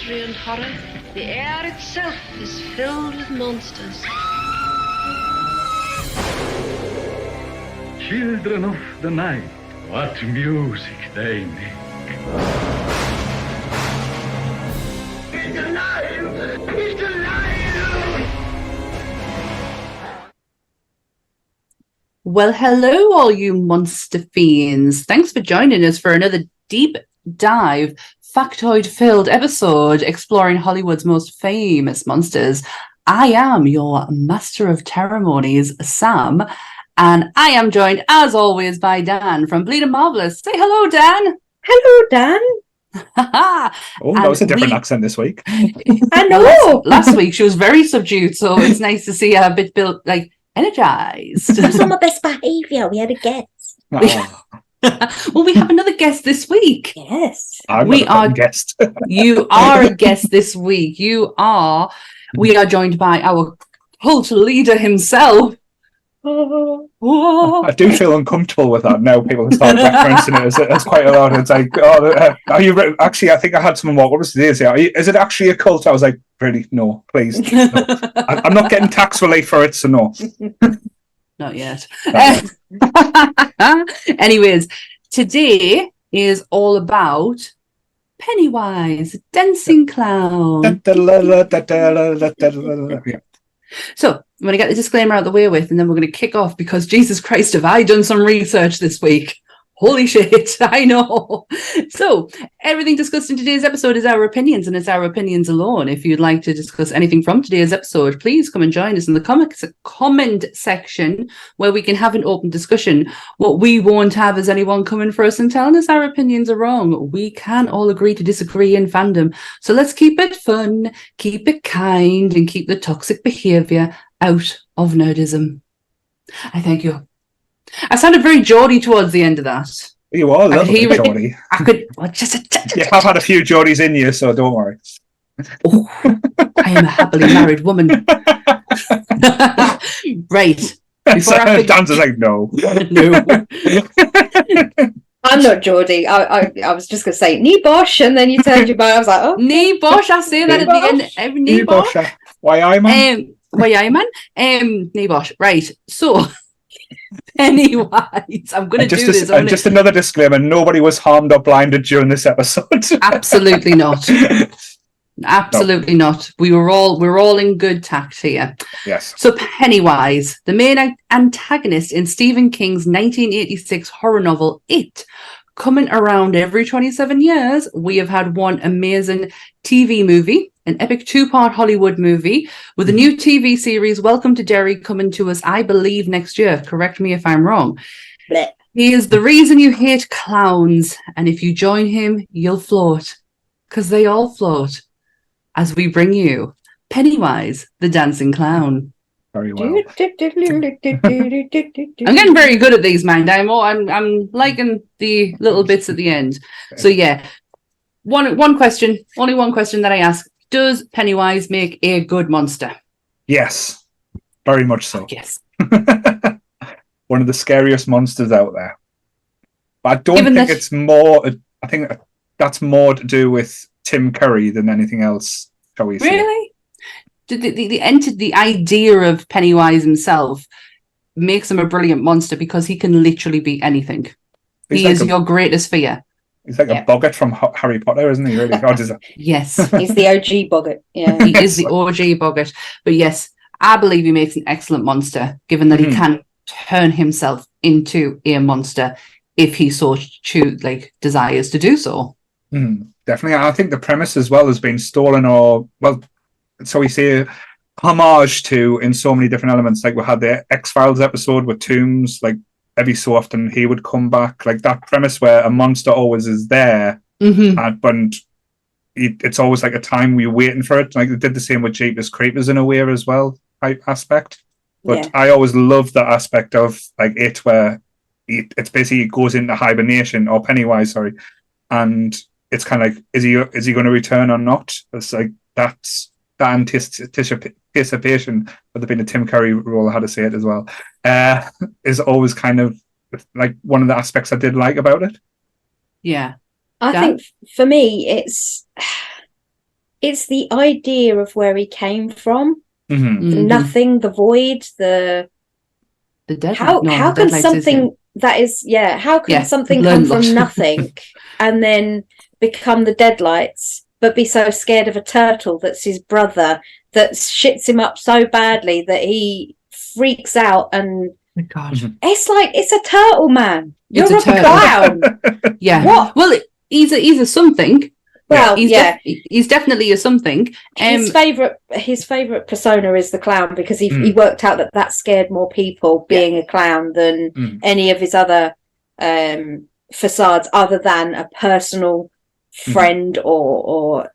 mystery and horror, the air itself is filled with monsters. Children of the night, what music they make. He's alive! He's alive! Well, hello, all you monster fiends. Thanks for joining us for another deep dive, factoid-filled episode exploring Hollywood's most famous monsters. I am your master of ceremonies, Sam, and I am joined, as always, by Dan from Bleeding Marvelous. Say hello, Dan. Hello, Dan. Oh, that was a different accent this week. I know. Last week she was very subdued, so it's nice to see her a bit energized. I was on my best behaviour. We had a guest. Oh, Well, we have another guest this week. Yes. I'm We not a are- fucking guest. You are a guest this week. We are joined by our cult leader himself. Whoa. I do feel uncomfortable with that now. People start referencing it as quite a lot. It's like, are you actually? I think I had someone walk up to this. Is it actually a cult? I was like, really? No, please. No. I'm not getting tax relief for it, so no. Not yet. Anyways, today is all about Pennywise, dancing clown. Yeah. So I'm going to get the disclaimer out of the way with, and then we're going to kick off because Jesus Christ, have I done some research this week? Holy shit, I know. So everything discussed in today's episode is our opinions, and it's our opinions alone. If you'd like to discuss anything from today's episode, please come and join us in the comment section where we can have an open discussion. What we won't have is anyone coming for us and telling us our opinions are wrong. We can all agree to disagree in fandom. So let's keep it fun, keep it kind, and keep the toxic behaviour out of nerdism. I thank you. I sounded very Geordie towards the end of that. You are a I little could hear bit it. Geordie. I could just You have had a few Geordies in you, so don't worry. Oh, I am a happily married woman. Right. Before I Dan's is like, no. no. I'm not Geordie. I was just going to say Nibosh, and then you turned your back. I was like, oh. Nibosh, I say that at the end. Every Nibosh. Why I man? Why I man? Nibosh. Right. So Pennywise. I'm going to do this. Just another disclaimer: nobody was harmed or blinded during this episode. Absolutely not. Absolutely not. We're all in good tact here. Yes. So Pennywise, the main antagonist in Stephen King's 1986 horror novel It, coming around every 27 years, we have had one amazing TV movie, an epic 2-part Hollywood movie, with a new TV series, Welcome to Derry, coming to us, I believe, next year. Correct me if I'm wrong. Blech. He is the reason you hate clowns, and if you join him, you'll float. Because they all float. As we bring you Pennywise, the dancing clown. Very well. I'm getting very good at these, mind. I'm liking the little bits at the end. So yeah, one question, only one question that I ask: does Pennywise make a good monster? Yes, very much so. Yes. One of the scariest monsters out there. But I don't Given think that- it's more. I think that's more to do with Tim Curry than anything else. Shall we say? Really? The idea of Pennywise himself makes him a brilliant monster because he can literally be anything. He's He like is your greatest fear. He's like Yeah. a boggart from Harry Potter, isn't he? Really? Yes. He's the OG boggart. Yeah. He is the OG boggart. But yes, I believe he makes an excellent monster, given that he can turn himself into a monster if he so desires to do so. Definitely. I think the premise as well has been stolen, or, well, so we say homage to in so many different elements. Like we had the X-Files episode with Toombs, like every so often he would come back. Like that premise where a monster always is there, but it's always like a time we're waiting for it. Like they did the same with Jeepers Creepers in a way as well, type aspect. But Yeah. I always loved that aspect of like it where it's basically it goes into hibernation, or Pennywise, sorry, and it's kind of like is he going to return or not? It's like that's the anticipation, but there being a Tim Curry role, how to say it as well, is always kind of like one of the aspects I did like about it. Yeah. I Dan? think for me, it's It's the idea of where he came from. Mhm. Mhm. Nothing, the void, The deadlight. how No, can Deadlights is something him. that is how can Yeah, something learn come a from lot. nothing and then become the Deadlights, but be so scared of a turtle that's his brother that shits him up so badly that he freaks out, and Oh my God. Mhm. it's like, it's a turtle, man. It's You're a a turtle. clown. Yeah. What? Well, he's a something. Well, He's yeah. he's definitely a something. His favorite persona is the clown, because he worked out that scared more people, being a clown, than any of his other facades, other than a personal friend or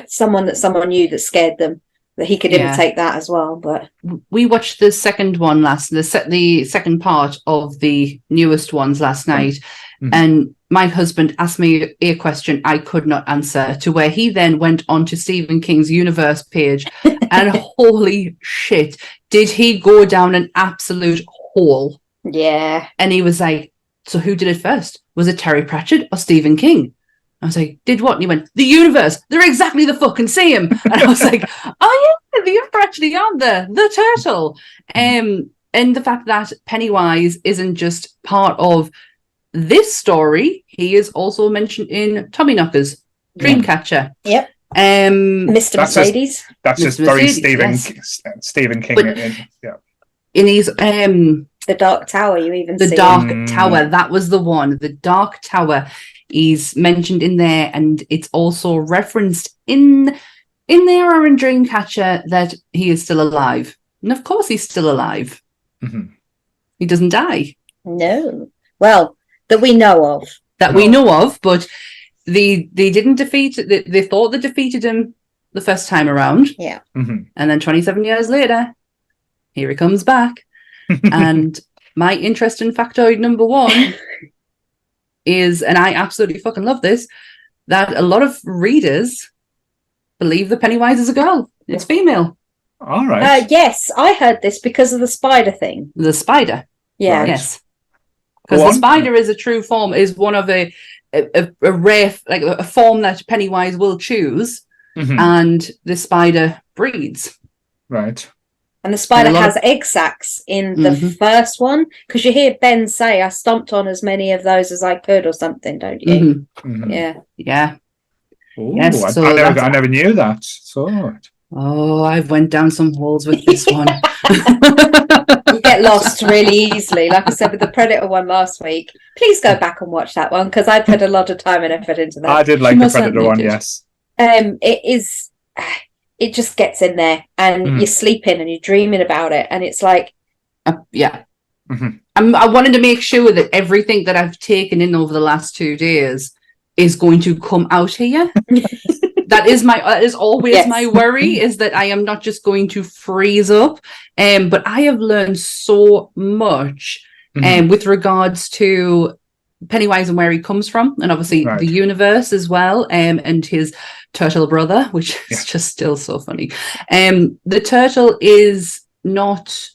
someone that someone knew that scared them. That he could imitate that as well. But we watched the second one the second part of the newest ones last night, and my husband asked me a question I could not answer, to where he then went on to Stephen King's universe page, and holy shit, did he go down an absolute hole. yeah. And he was like, so who did it first? Was it Terry Pratchett or Stephen King? I was like, did what? And he went, the universe. They're exactly the fucking same. And I was like, oh yeah, they are actually on there. The turtle. And the fact that Pennywise isn't just part of this story, he is also mentioned in Tommyknockers, Dreamcatcher. Yep. Mr. Mercedes. That's just Mr. very Mercedes, Stephen King. But- Yeah. In his The Dark Tower, you even The see. Dark Tower, that was the one. The Dark Tower is mentioned in there, and it's also referenced in there or in Dreamcatcher that he is still alive. And of course he's still alive. Mhm. He doesn't die. No. Well, that we know of. That we know of, but they didn't defeat, they thought they defeated him the first time around. Yeah. Mhm. And then 27 years later, here he comes back. And my interest in factoid number one is, and I absolutely fucking love this, that a lot of readers believe that Pennywise is a girl. It's female. All right. Yes, I heard this because of the spider thing. The spider. Yeah. Right. Yes. Because Go the on. spider is a true form, is one of a rare, like a form that Pennywise will choose, Mhm. and the spider breeds. Right. And the spider And a lot has of- egg sacs in the Mhm. first one, because you hear Ben say, I stomped on as many of those as I could, or something, don't you? Mhm. Mhm. Yeah. Yeah. Ooh, Yes, I, so I that's- never knew that. So Oh, I've went down some holes with this one. You get lost really easily. Like I said with the Predator one last week. Please go back and watch that one, because I put a lot of time and effort into that. I did like She the most Predator certainly one. did. Yes. It just gets in there, and you're sleeping and you're dreaming about it, and it's like, Yeah. Mhm. I wanted to make sure that everything that I've taken in over the last 2 days is going to come out here. That is always Yes. my worry, is that I am not just going to freeze up. But I have learned so much Mhm. with regards to Pennywise and where he comes from, and obviously Right. the universe as well, and his turtle brother, which is Yeah. just still so funny. The turtle is not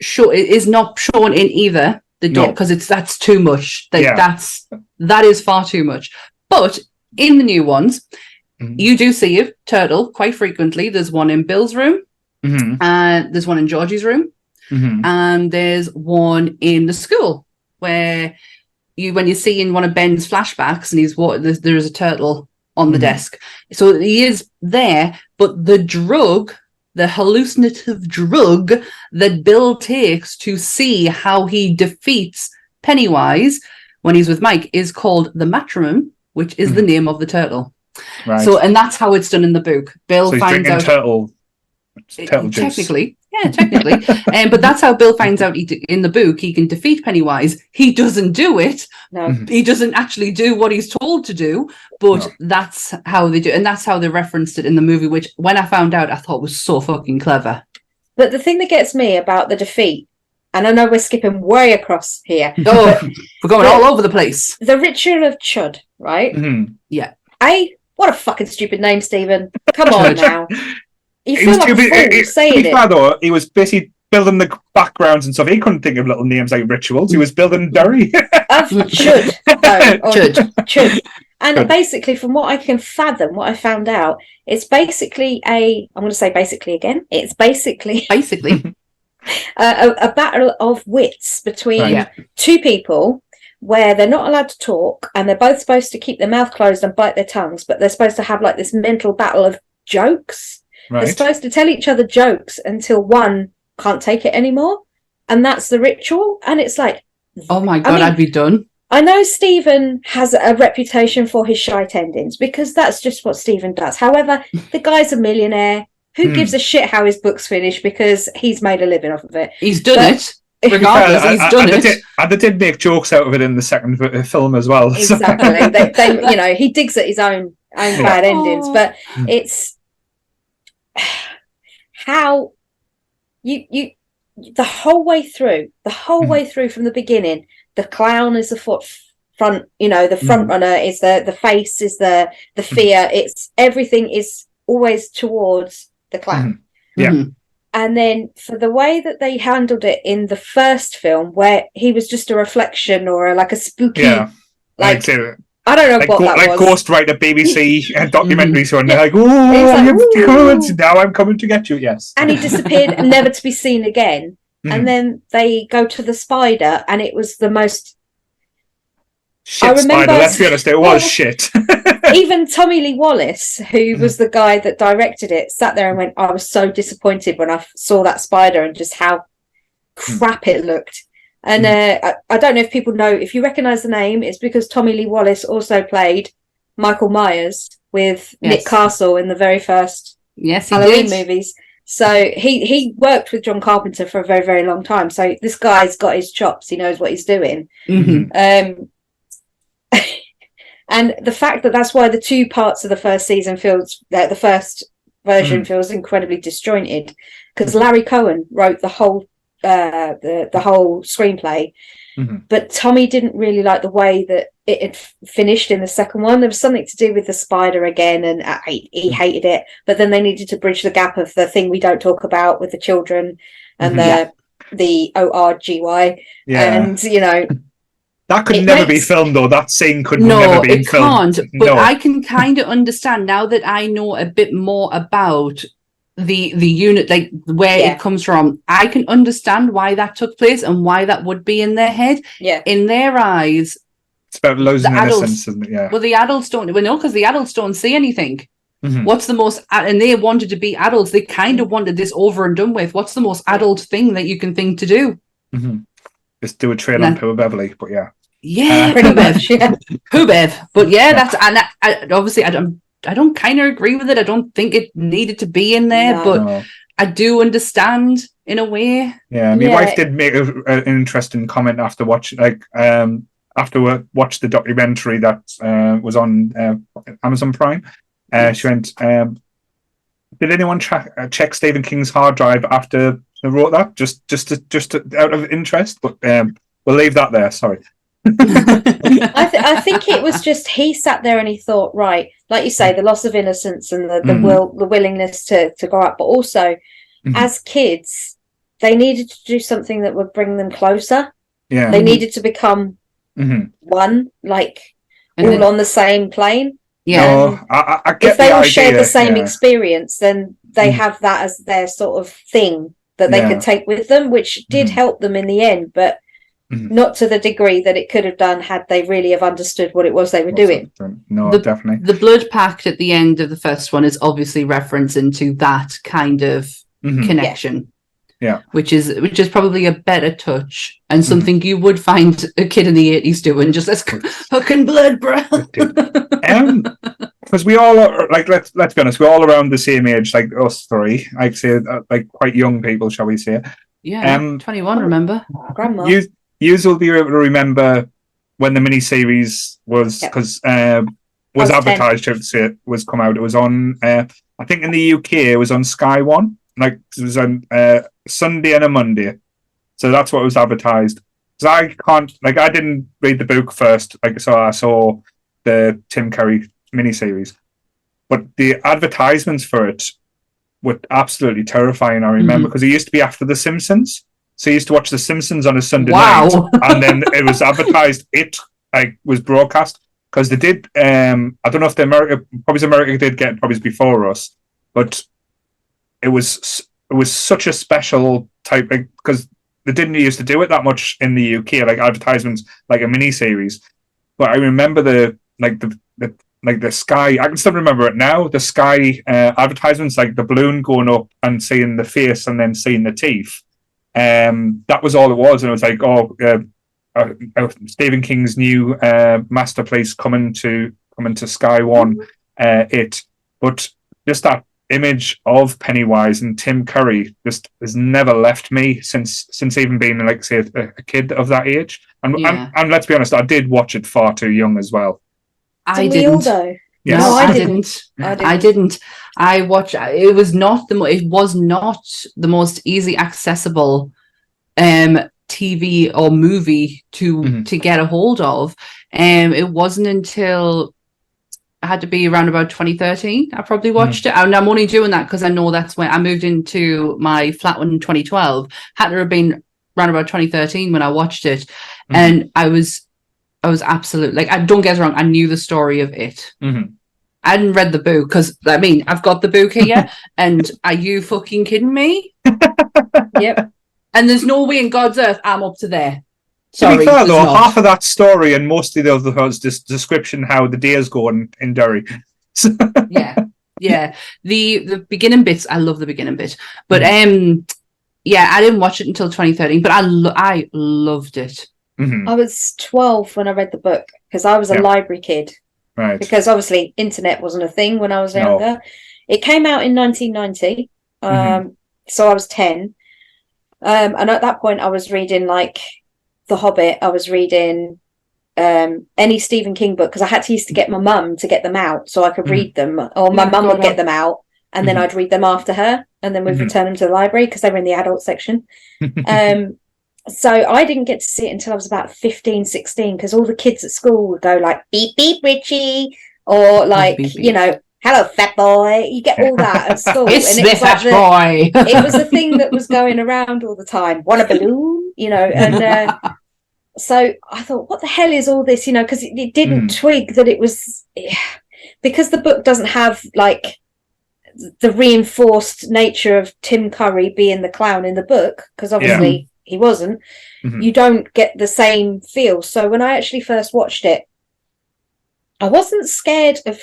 shown in either the No. dog, because that's too much. Like Yeah. that is far too much. But in the new ones, Mhm. you do see a turtle quite frequently. There's one in Bill's room, Mhm. and there's one in Georgie's room, Mhm. and there's one in the school where when you see in one of Ben's flashbacks, and there's a turtle on the Mhm. desk. So he is there, but the hallucinative drug that Bill takes to see how he defeats Pennywise when he's with Mike is called the Matrimum, which is the name of the turtle. Right. So, and that's how it's done in the book. Bill So he's finds drinking out turtle juice. technically, but that's how Bill finds out in the book he can defeat Pennywise. He doesn't do it. no. Mhm. He doesn't actually do what he's told to do, but No. that's how they do, and that's how they referenced it in the movie. Which, when I found out, I thought was so fucking clever. But the thing that gets me about the defeat, and I know we're skipping way across here, Oh, we're going all over the place. the Ritual of Chud, right? Mhm. What a fucking stupid name, Stephen. Come on Chud. now. You He feel was like too a busy. fool To saying be it. fair though, he was busy building the backgrounds and stuff. He couldn't think of little names like rituals. He was building Derry. Should. Should. And Good. Basically, from what I can fathom, what I found out, it's basically I'm going to say basically again. It's basically a battle of wits between two people where they're not allowed to talk and they're both supposed to keep their mouth closed and bite their tongues, but they're supposed to have like this mental battle of jokes. Right. They're supposed to tell each other jokes until one can't take it anymore. And that's the ritual. And it's like, oh my God, I'd be done. I know Stephen has a reputation for his shite endings because that's just what Stephen does. However, the guy's a millionaire. Who gives a shit how his book's finished because he's made a living off of it? He's done it. Regardless, he's done it. And they did make jokes out of it in the second film as well. Exactly. they, he digs at his own bad endings, but it's how you the whole way through from the beginning. The clown is the front, the front runner is the face is the fear. It's everything is always towards the clown. And then for the way that they handled it in the first film, where he was just a reflection or like a spooky, I don't know what that was. Like ghostwriter BBC documentary, so they're like, now I'm coming to get you. Yes, and he disappeared, never to be seen again. And then they go to the spider, and it was the most shit spider. Let's be honest, it was shit. Even Tommy Lee Wallace, who was the guy that directed it, sat there and went, I was so disappointed when I saw that spider and just how crap it looked. And I don't know if people know, if you recognise the name, it's because Tommy Lee Wallace also played Michael Myers with Nick Castle in the very first Halloween movies. So he worked with John Carpenter for a very, very long time. So this guy's got his chops. He knows what he's doing. And the fact that that's why the two parts of the first season the first version feels incredibly disjointed, because Larry Cohen wrote the whole the whole screenplay, but Tommy didn't really like the way that it had finished in the second one. There was something to do with the spider again, and he hated it. But then they needed to bridge the gap of the thing we don't talk about with the children and the ORGY, and that could never be filmed, though. That scene could never be filmed. Can't. But I can kind of understand now that I know a bit more about the unit, like where it comes from. I can understand why that took place and why that would be in their head. Yeah, in their eyes, it's about losing innocence, isn't it? Yeah. Well, the adults don't. Well, no, because the adults don't see anything. What's the most? And they wanted to be adults. They kind of wanted this over and done with. What's the most adult thing that you can think to do? Just do a trail on Poor Beverly, but pretty much, Pooh Bev. But that's obviously I don't kind of agree with it. I don't think it needed to be in there, but I do understand in a way. Yeah, my wife did make an interesting comment after watching, after we watched the documentary that was on Amazon Prime. She went, "Did anyone check Stephen King's hard drive after they wrote that? Just out of interest?" But we'll leave that there. Sorry. I think it was just he sat there and he thought, right, like you say, the loss of innocence and the willingness to grow up, but also as kids they needed to do something that would bring them closer. They needed to become one, like all on the same plane. I get if they all share the same experience, then they have that as their sort of thing that they could take with them, which did help them in the end, but not to the degree that it could have done had they really have understood what it was they were doing. No, definitely. The blood pact at the end of the first one is obviously referencing to that kind of connection. Which is probably a better touch and something you would find a kid in the 80s doing, just as fucking blood, bro. Because we all are, like, let's be honest, we're all around the same age, like us three. I'd say like quite young people, shall we say? 21. Remember, grandma. You will be able to remember when the miniseries was, because was advertised. I should say it was come out. It was on. I think in the UK it was on Sky One. Like it was on Sunday and a Monday, so that's what was advertised. Because I didn't read the book first. So I saw the Tim Curry miniseries, but the advertisements for it were absolutely terrifying. I remember because it used to be after The Simpsons. So I used to watch The Simpsons on a Sunday night, and then it was advertised. It was broadcast because they did. I don't know if America did get it before us, but it was such a special type because they didn't used to do it that much in the UK, like advertisements, like a mini series. But I remember the Sky. I can still remember it now. The Sky advertisements, like the balloon going up and seeing the face and then seeing the teeth. That was all it was, and it was like, Stephen King's new masterpiece coming to Sky One. But just that image of Pennywise and Tim Curry just has never left me since even being like say a kid of that age. And let's be honest, I did watch it far too young as well. I didn't. Yes. No, I didn't. I watched. It was not the most easy accessible TV or movie to get a hold of. It wasn't until I had to be around about 2013. I probably watched it, and I'm only doing that because I know that's when I moved into my flat in 2012. Had to have been around about 2013 when I watched it, and I was absolutely like, I don't get it wrong, I knew the story of it. I hadn't read the book because I've got the book here, and are you fucking kidding me? Yep. And there's no way in God's earth I'm up to there. Sorry, to be fair, though, half of that story and mostly the other was this description how the day is going in Derry. Yeah. The beginning bits, I love the beginning bit, but I didn't watch it until 2013, but I loved it. I was 12 when I read the book because I was a library kid. Right. Because obviously internet wasn't a thing when I was younger. No. It came out in 1990, so I was 10. And at that point, I was reading like The Hobbit. I was reading any Stephen King book because I had to used to get my mum to get them out so I could read them, or my mum would get them out and then I'd read them after her, and then we'd return them to the library because they were in the adult section. So I didn't get to see it until I was about 15, 16 because all the kids at school would go like, beep, beep, Richie, or like, beep, beep. Hello, fat boy. You get all that at school. It's and the fat boy. It was a thing that was going around all the time. Want a balloon? And so I thought, what the hell is all this? Because it didn't twig that it was... Because the book doesn't have, like, the reinforced nature of Tim Curry being the clown in the book, because obviously he wasn't, you don't get the same feel. So when I actually first watched it, I wasn't scared of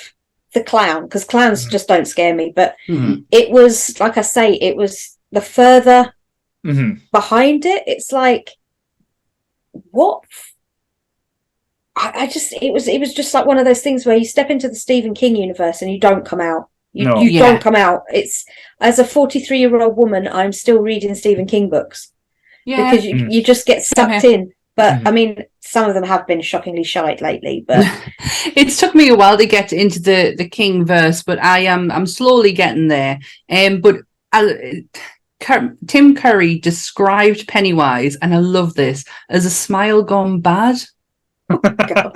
the clown, because clowns just don't scare me, but it was, like I say, it was the further behind it. It's like, what? It was just like one of those things where you step into the Stephen King universe and you don't come out. You don't come out. It's, as a 43-year-old woman, I'm still reading Stephen King books because you just get sucked in. But I mean, some of them have been shockingly shite lately. But it's took me a while to get into the King verse, but I'm slowly getting there. But Tim Curry described Pennywise, and I love this, as a smile gone bad. Oh my God.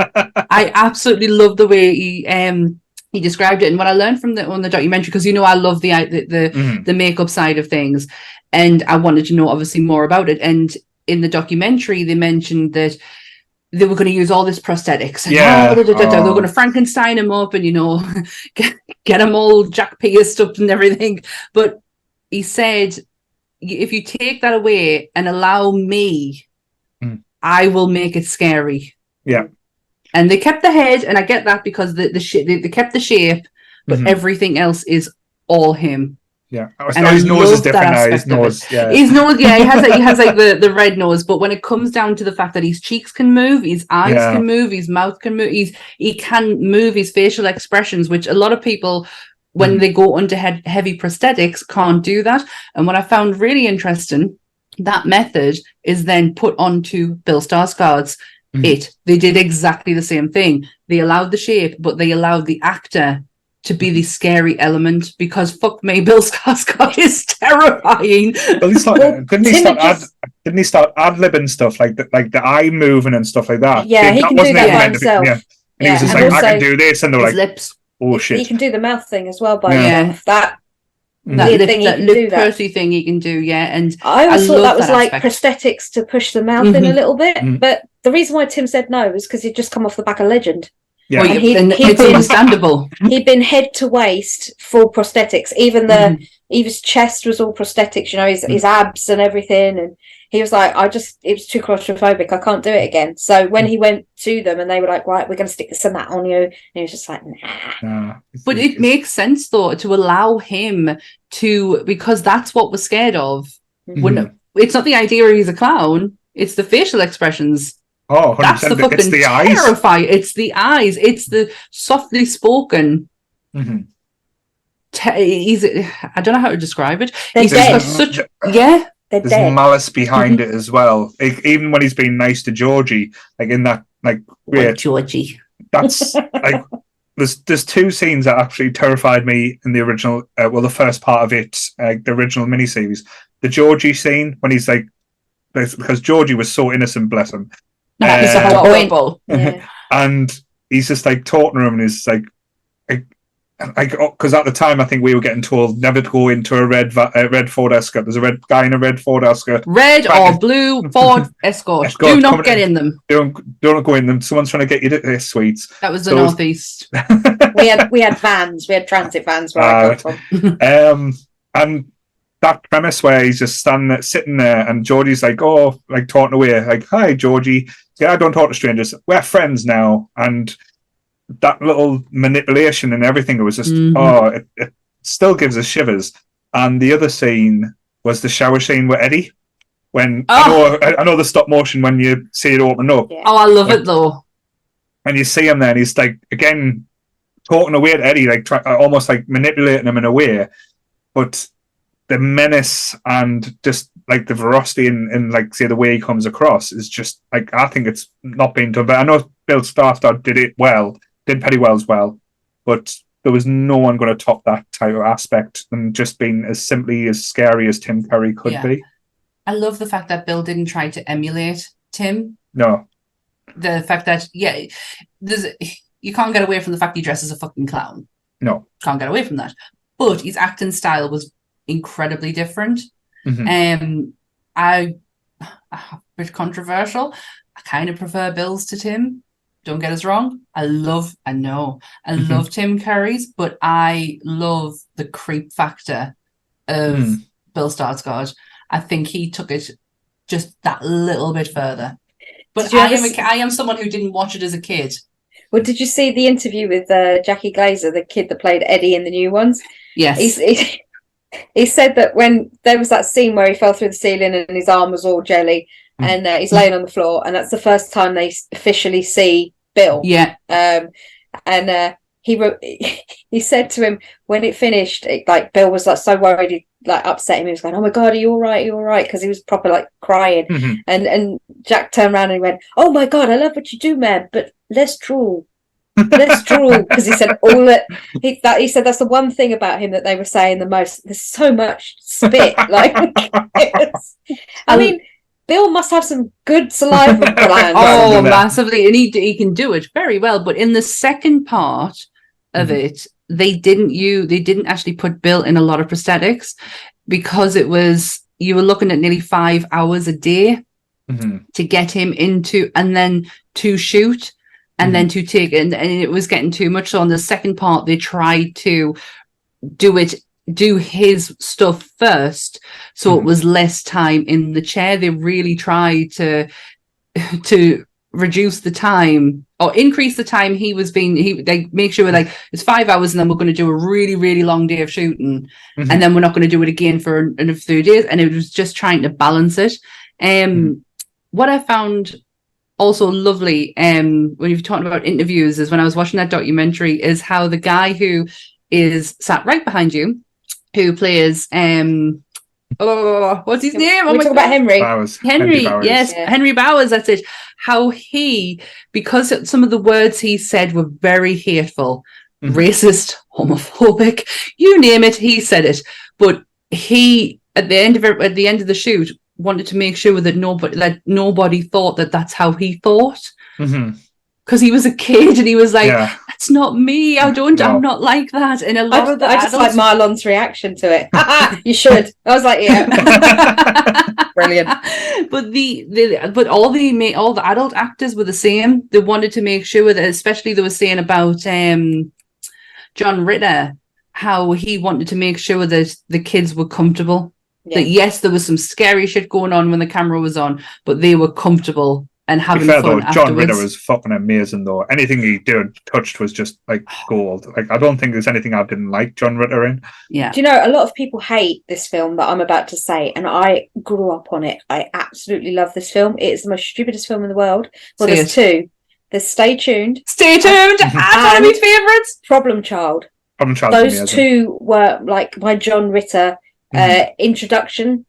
I absolutely love the way he described it, and what I learned from the documentary, because I love the makeup side of things, and I wanted to know obviously more about it. And in the documentary, they mentioned that they were going to use all this prosthetics. And they were going to Frankenstein him up and get him all Jack pierced up and everything. But he said, if you take that away and allow me, I will make it scary. Yeah. And they kept the head, and I get that because they kept the shape, but everything else is all him. Yeah, his nose is different now. His nose, he has like the red nose. But when it comes down to the fact that his cheeks can move, his eyes can move, his mouth can move, he can move his facial expressions, which a lot of people, when they go under heavy prosthetics, can't do that. And what I found really interesting, that method is then put onto Bill Skarsgård's They did exactly the same thing. They allowed the shape, but they allowed the actor to be the scary element, because fuck me, Bill Skarsgård is terrifying. Well, didn't he start ad-libbing stuff like the eye moving and stuff like that? Yeah, he can do that by himself. And he was just like, I can do this, and they're like, lips. Oh shit! He can do the mouth thing as well by that. That weird lip, thing he that can lip do that. pursy thing he can do, yeah. And I always thought love that was like aspect. prosthetics to push the mouth in a Mhm. little bit. Mhm. But the reason why Tim said no was because he'd just come off the back of Legend. Yeah. Well, And and he'd it's been- understandable. He'd been head to waist full prosthetics. Even his chest was all prosthetics, you know, his abs and everything. And he was like, it was too claustrophobic. I can't do it again. So when he went to them and they were like, right, we're going to stick this and that on you. And he was just like, nah. But it makes sense though to allow him to, because that's what we're scared of. When it's not the idea he's a clown, it's the facial expressions. Oh, 100%. That's the fucking It's the eyes. terrifying. It's the eyes. It's the softly spoken. Mhm. I don't know how to describe it. They're He's just dead. got such yeah. They're There's dead. malice behind it as well. Like, even when he's been nice to Georgie, like in that, like, Well, Georgie. that's like, there's two scenes that actually terrified me in the original. The first part of it, the original miniseries, the Georgie scene when he's like, because Georgie was so innocent, bless him. He's Uh, horrible. Yeah. And he's just like talking to him, and he's like, because at the time I think we were getting told never to go into a red Ford Escort. There's a red guy in a red Ford Escort. Red or blue Ford Escort. Escort Do not coming get in. in them. Don't go in them. Someone's trying to get you to their sweets. That was the So it's- northeast. we had vans. We had transit vans where I come from. And that premise where he's just sitting there, and Georgie's like, oh, like talking away, like, hi, Georgie. Yeah, I don't talk to strangers. We're friends now. And that little manipulation and everything, it was just, it still gives us shivers. And the other scene was the shower scene with Eddie. When I know the stop motion when you see it open up. Yeah. Oh, I love it though. And you see him there, and he's like, again, talking away to Eddie, like almost like manipulating him in a way. But the menace and just like the ferocity in like, say, the way he comes across is just like, I think it's not been done. But I know Bill Skarsgård did pretty well as well. But there was no one going to top that type of aspect and just being as simply as scary as Tim Curry could be. I love the fact that Bill didn't try to emulate Tim. No. The fact that, you can't get away from the fact he dresses a fucking clown. No. Can't get away from that. But his acting style was incredibly different. Mm-hmm. A bit controversial. I kind of prefer Bill's to Tim. Don't get us wrong. I love Tim Curry's, but I love the creep factor of Bill Skarsgård. I think he took it just that little bit further. But I am someone who didn't watch it as a kid. Well, did you see the interview with Jackie Glazer, the kid that played Eddie in the new ones? Yes. He said that when there was that scene where he fell through the ceiling and his arm was all jelly and he's laying on the floor, and that's the first time they officially see Bill. Yeah. He said to him when it finished, like Bill was like so worried, he like upset him. He was going, "Oh my God, are you all right? Are you all right?" Because he was proper like crying. And Jack turned around and he went, "Oh my God, I love what you do, man, but less drool." Less drool, because he said he said that's the one thing about him that they were saying the most. There's so much spit. Like, I mean, Bill must have some good saliva glands. Oh, massively, and he can do it very well. But in the second part of it, they didn't actually put Bill in a lot of prosthetics because you were looking at nearly 5 hours a day to get him into, and then to shoot. And then to take it, and it was getting too much. So on the second part, they tried to do his stuff first, so it was less time in the chair. They really tried to reduce the time or increase the time they make sure like it's 5 hours, and then we're going to do a really, really long day of shooting, and then we're not going to do it again for another 3 days. And it was just trying to balance it. What I found also lovely when you've talked about interviews is when I was watching that documentary is how the guy who is sat right behind you, who plays what's his name? We're talking about Henry. Henry Bowers. Yes, yeah. Henry Bowers, that's it. How because some of the words he said were very hateful, racist, homophobic, you name it, he said it. But he at the end of the shoot wanted to make sure that nobody thought that that's how he thought, because because he was a kid and he was like, Yeah. that's not me. I'm not like that. And a lot of the I just like adults- Marlon's reaction to it. You should. I was like, yeah. Brilliant. But all the adult actors were the same. They wanted to make sure that, especially they were saying about John Ritter, how he wanted to make sure that the kids were comfortable. Yeah. That yes, there was some scary shit going on when the camera was on, but they were comfortable and To be having fair fun though, John Ritter afterwards. was fucking amazing though. Anything he did touched was just like gold. Like I don't think there's anything I didn't like John Ritter in. Yeah. Do you know, a lot of people hate this film that I'm about to say, and I grew up on it. I absolutely love this film. It is the most stupidest film in the world. Well, Say there's it. two. There's Stay Tuned, Stay tuned. That's one of my favorites. Problem Child. Problem Child Those amazing. two were like my John Ritter introduction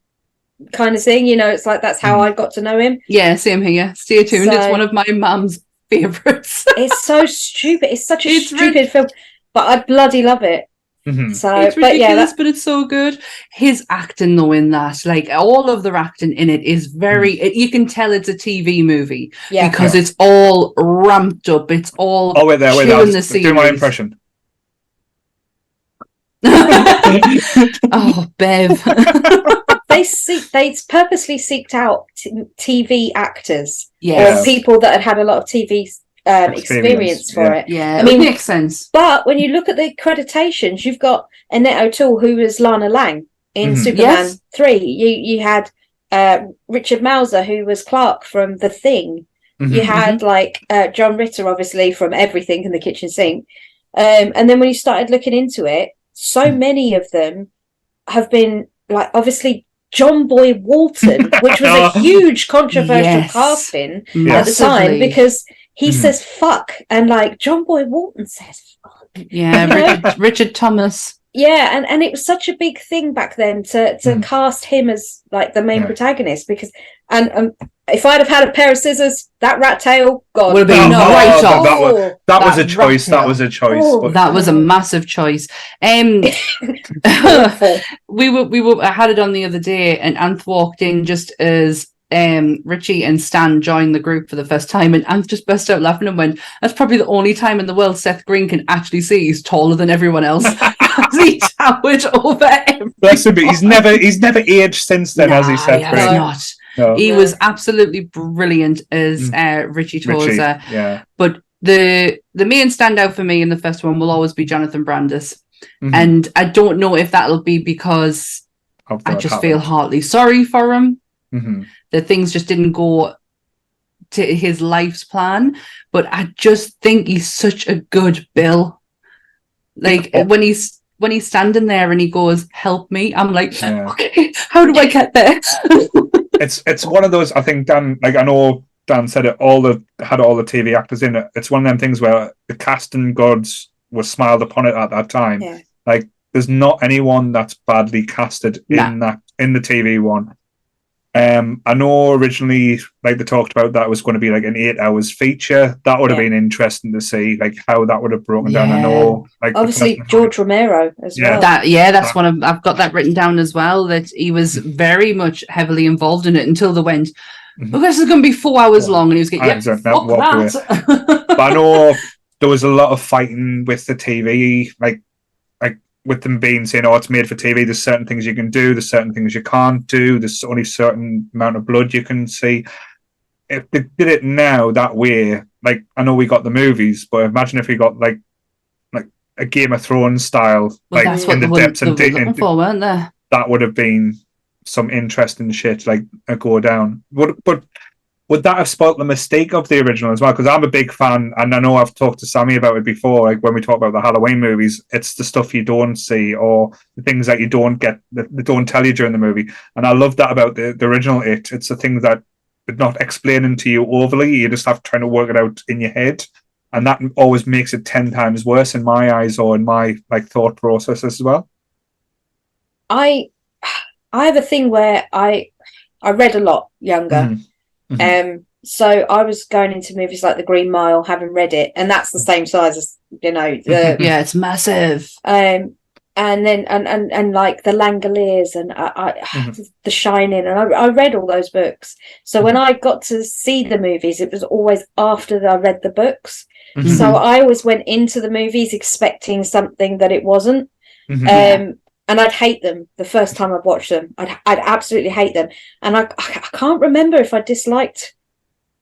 kind of thing. You know, it's like that's how I got to know him. Yeah, same here. Stay tuned. It's So- one of my mum's favorites. It's so stupid. It's such a It's stupid film, but I bloody love it. Mhm. So, It's but yeah, ridiculous, but it's so good. His acting, though, in that, like all of the acting in it is very. You can tell it's a TV movie yeah. because it's all ramped up. It's all. Oh wait, there, chewing let's the do my series. impression. Oh, Bev. They purposely seeked out TV actors Yes. or people that had a lot of TV experience for yeah. it. Yeah, I mean- it makes sense. But when you look at the accreditations, you've got Annette O'Toole, who was Lana Lang in Mhm. Superman Yes. 3. You had Richard Mauser, who was Clark from The Thing. Mhm. You had like John Ritter, obviously, from Everything and The Kitchen Sink. And then when you started looking into it, so many of them have been like, obviously, John Boy Walton, which was a huge controversial Yes. casting at the Massively. time because he Mhm. says fuck, and like John Boy Walton says fuck. Yeah, Richard Thomas. Yeah, and it was such a big thing back then to cast him as like the main Yeah. protagonist because if I'd have had a pair of scissors, that rat tail, God, Would have been no. right that- off. that was- That was a That choice. rat That was a choice. Oh, but- That was a massive choice. Awful. I had it on the other day, and Anth walked in just as Richie and Stan joined the group for the first time, and Anth just burst out laughing and went, "That's probably the only time in the world Seth Green can actually see he's taller than everyone else." He towered over everyone. Bless him, but he's never aged since then, as he said. Nah, Chris. he has not. No. He No. was absolutely brilliant as Richie Richie, Tozer. yeah. But the main standout for me in the first one will always be Jonathan Brandis. Mhm. And I don't know if that'll be because Of I what just feel happened. heartily sorry for him, Mhm. that things just didn't go to his life's plan. But I just think he's such a good Bill. Like when he's standing there and he goes, "Help me," I'm like, Yeah. okay, how do I get there? It's one of those. I think Dan, like I know Dan said it. Had all the TV actors in it. It's one of them things where the casting gods were smiled upon it at that time. Yeah. Like there's not anyone that's badly casted Nah. in the TV one. I know originally, like they talked about, that was going to be like an 8 hours feature. That would have Yeah. been interesting to see, like how that would have broken down. I Yeah. know, like the Obviously, person- George Romero as Yeah. well. That's one of I've got that written down as well. That he was very much heavily involved in it until they went, Mhm. "Oh, this is going to be 4 hours Yeah. long," and he was getting, I "Yeah, understand that, fuck walk away. that." But I know there was a lot of fighting with the TV, like with them being saying, "Oh, it's made for TV. There's certain things you can do. There's certain things you can't do. There's only certain amount of blood you can see." If they did it now that way, like I know we got the movies, but imagine if we got like a Game of Thrones style, Well, like that's what in the they were depths and looking for, weren't they? that would have been some interesting shit, like a go down. But would that have spoilt the mystique of the original as well? Because I'm a big fan, and I know I've talked to Sammy about it before. Like when we talk about the Halloween movies, it's the stuff you don't see or the things that you don't get that they don't tell you during the movie. And I love that about the original. It's the things that they're not explaining to you overly. You just have to try to work it out in your head, and that always makes it 10 times worse in my eyes or in my like thought process as well. I have a thing where I read a lot younger. Mhm. So I was going into movies like The Green Mile, having read it, and that's the same size as the Yeah, it's massive. then and like the Langoliers and The Shining, and I read all those books. So when I got to see the movies, it was always after I read the books. So I always went into the movies expecting something that it wasn't. And I'd hate them the first time I'd watched them. I'd absolutely hate them, and I can't remember if I disliked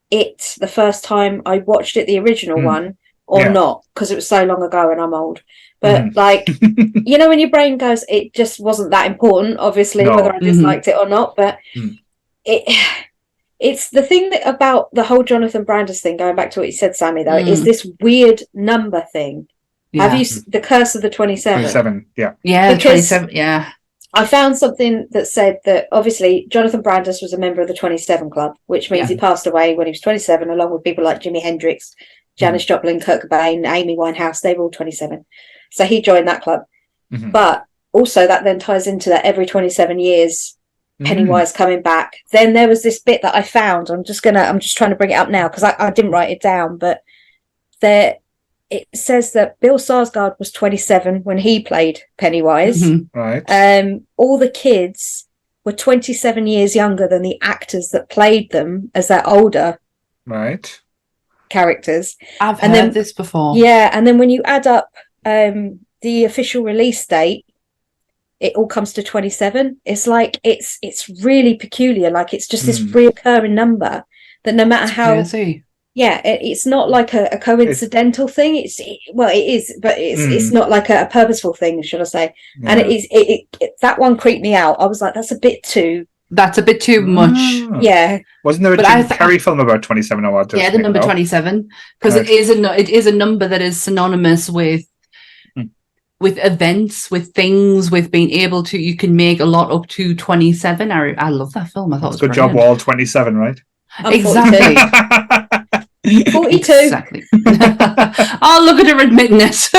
it the first time I watched it, the original one, or not, because it was so long ago and I'm old. But like, you know, when your brain goes, it just wasn't that important, obviously, whether I disliked it or not. But it's the thing that about the whole Jonathan Brandis thing, going back to what you said, Sammy, though, is this weird number thing. Have you The Curse of the 27? 27, yeah. Yeah, 27, yeah. I found something that said that obviously Jonathan Brandis was a member of the 27 Club, which means he passed away when he was 27, along with people like Jimi Hendrix, Janis Joplin, Kurt Cobain, Amy Winehouse. They were all 27. So he joined that club. But also that then ties into that every 27 years, Pennywise coming back. Then there was this bit that I found. I'm just trying to bring it up now because I didn't write it down, but it says that Bill Skarsgård was 27 when he played Pennywise. Right. All the kids were 27 years younger than the actors that played them as their older characters. I've heard this before. Yeah, and then when you add up the official release date, it all comes to 27. It's like it's really peculiar. Like it's just this reoccurring number that no matter how crazy. Yeah, it's not like a coincidental thing. It is, but it's not like a purposeful thing, should I say? Yeah. And it that one creeped me out. I was like, that's a bit too much. Yeah. Wasn't there a Jim Carrey film about 27 awards? Yeah, the number 27, because it is a number that is synonymous with events, with things, with being able to, you can make a lot up to 27. I love that film. I thought it was good job, Wall. 27, right? Exactly. 42. Exactly. Oh, look at her admitting it.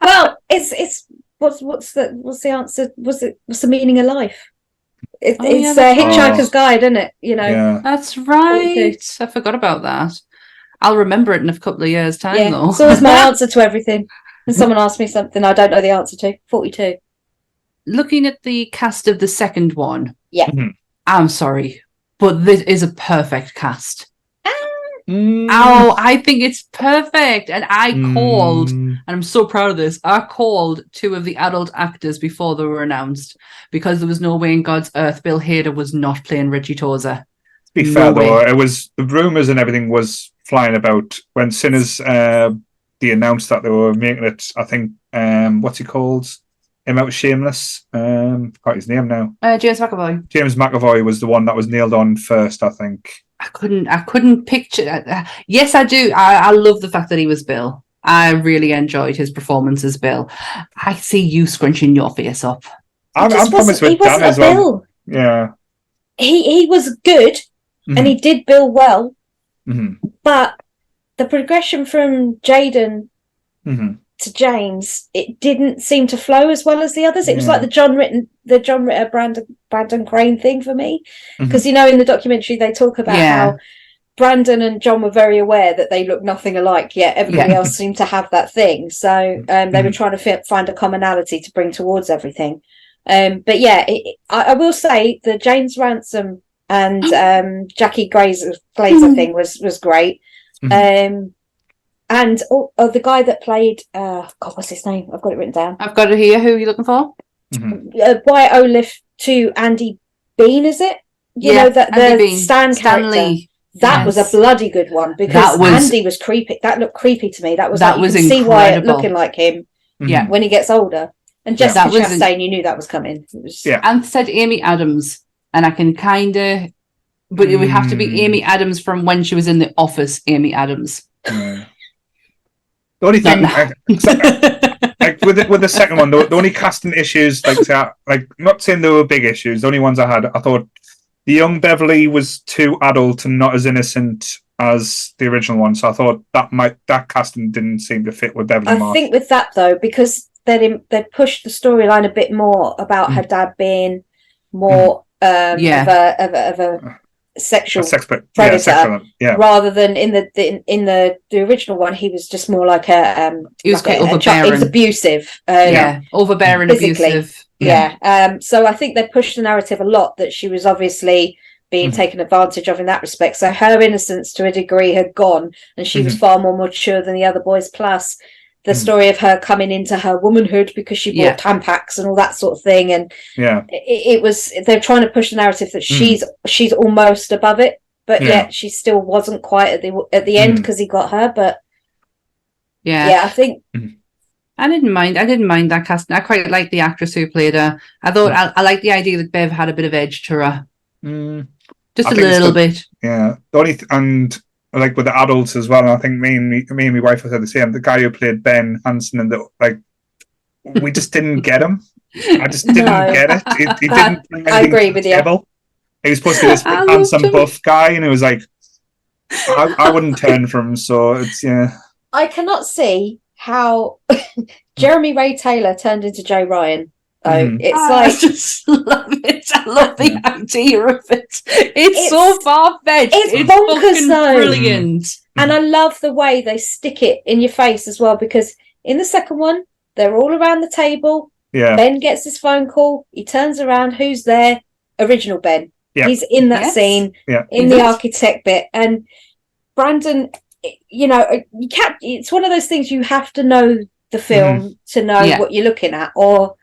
Well, it's what's the answer? What's the meaning of life? It's Hitchhiker's Guide, isn't it? You know. Yeah. That's right. 42. I forgot about that. I'll remember it in a couple of years' time, though. It's always my answer to everything. When someone asks me something I don't know the answer to, 42. Looking at the cast of the second one, I'm sorry, but this is a perfect cast. Oh, I think it's perfect. And I called, and I'm so proud of this, I called 2 of the adult actors before they were announced, because there was no way in God's earth Bill Hader was not playing Reggie Tozer. To be fair, though, it was the rumours and everything was flying about when Sinners they announced that they were making it. I think what's he called? Him out of Shameless. Forgot his name now. James McAvoy. James McAvoy was the one that was nailed on first, I think. I couldn't picture. Yes, I do. I love the fact that he was Bill. I really enjoyed his performance as Bill. I see you scrunching your face up. I'm promised with Dan as well. Bill. Yeah. He was good, and he did Bill well, but the progression from Jaden to James, it didn't seem to flow as well as the others. It was like the John Ritter, Brandon Crane thing for me, because you know in the documentary they talk about how Brandon and John were very aware that they looked nothing alike, yet everybody else seemed to have that thing. So they were trying to find a commonality to bring towards everything. But yeah, I will say the James Ransom and Jackie Glazer thing was great. And the guy that played what's his name? I've got it written down. I've got it here. Who are you looking for? Wyatt Olive to Andy Bean, is it? You know that the Stanley. That was a bloody good one, because Andy was creepy. That looked creepy to me. That was you can see Wyatt looking like him. Yeah, when he gets older. And Jessica Chastain, you knew that was coming. It was, and said Amy Adams, and I can kind of, but it would have to be Amy Adams from when she was in The Office. Amy Adams. The only thing, like with the second one, the only casting issues, like not saying there were big issues. The only ones I had, I thought the young Beverly was too adult and not as innocent as the original one. So I thought that casting didn't seem to fit with Beverly Marsh. I think with that though, because they pushed the storyline a bit more about her dad being more of a sexual predator, predator, rather than in the original one, he was just more like he was quite overbearing. He was abusive, overbearing, physically. abusive. So I think they pushed the narrative a lot that she was obviously being taken advantage of in that respect. So her innocence to a degree had gone, and she was far more mature than the other boys. Plus the story of her coming into her womanhood because she bought Tampax and all that sort of thing, and it was, they're trying to push the narrative that she's almost above it, but yet she still wasn't quite at the end because he got her. But I think I didn't mind that casting. I quite liked the actress who played her. I thought I liked the idea that Bev had a bit of edge to her, just a little bit. Yeah, the only and like with the adults as well. And I think me and my wife said the same. The guy who played Ben Hansen, and we just didn't get him. I just didn't get it. He didn't bring I agree with you. He was supposed to be this handsome buff guy, and it was like I wouldn't turn from him. So it's I cannot see how Jeremy Ray Taylor turned into Joe Ryan. I just love it. I love the idea of it. It's so far-fetched. It's bonkers, though. Brilliant. And I love the way they stick it in your face as well, because in the second one, they're all around the table. Yeah. Ben gets his phone call. He turns around. Who's there? Original Ben. Yeah. He's in that scene, in the architect bit. And Brandon, you can't. It's one of those things you have to know the film to know what you're looking at, or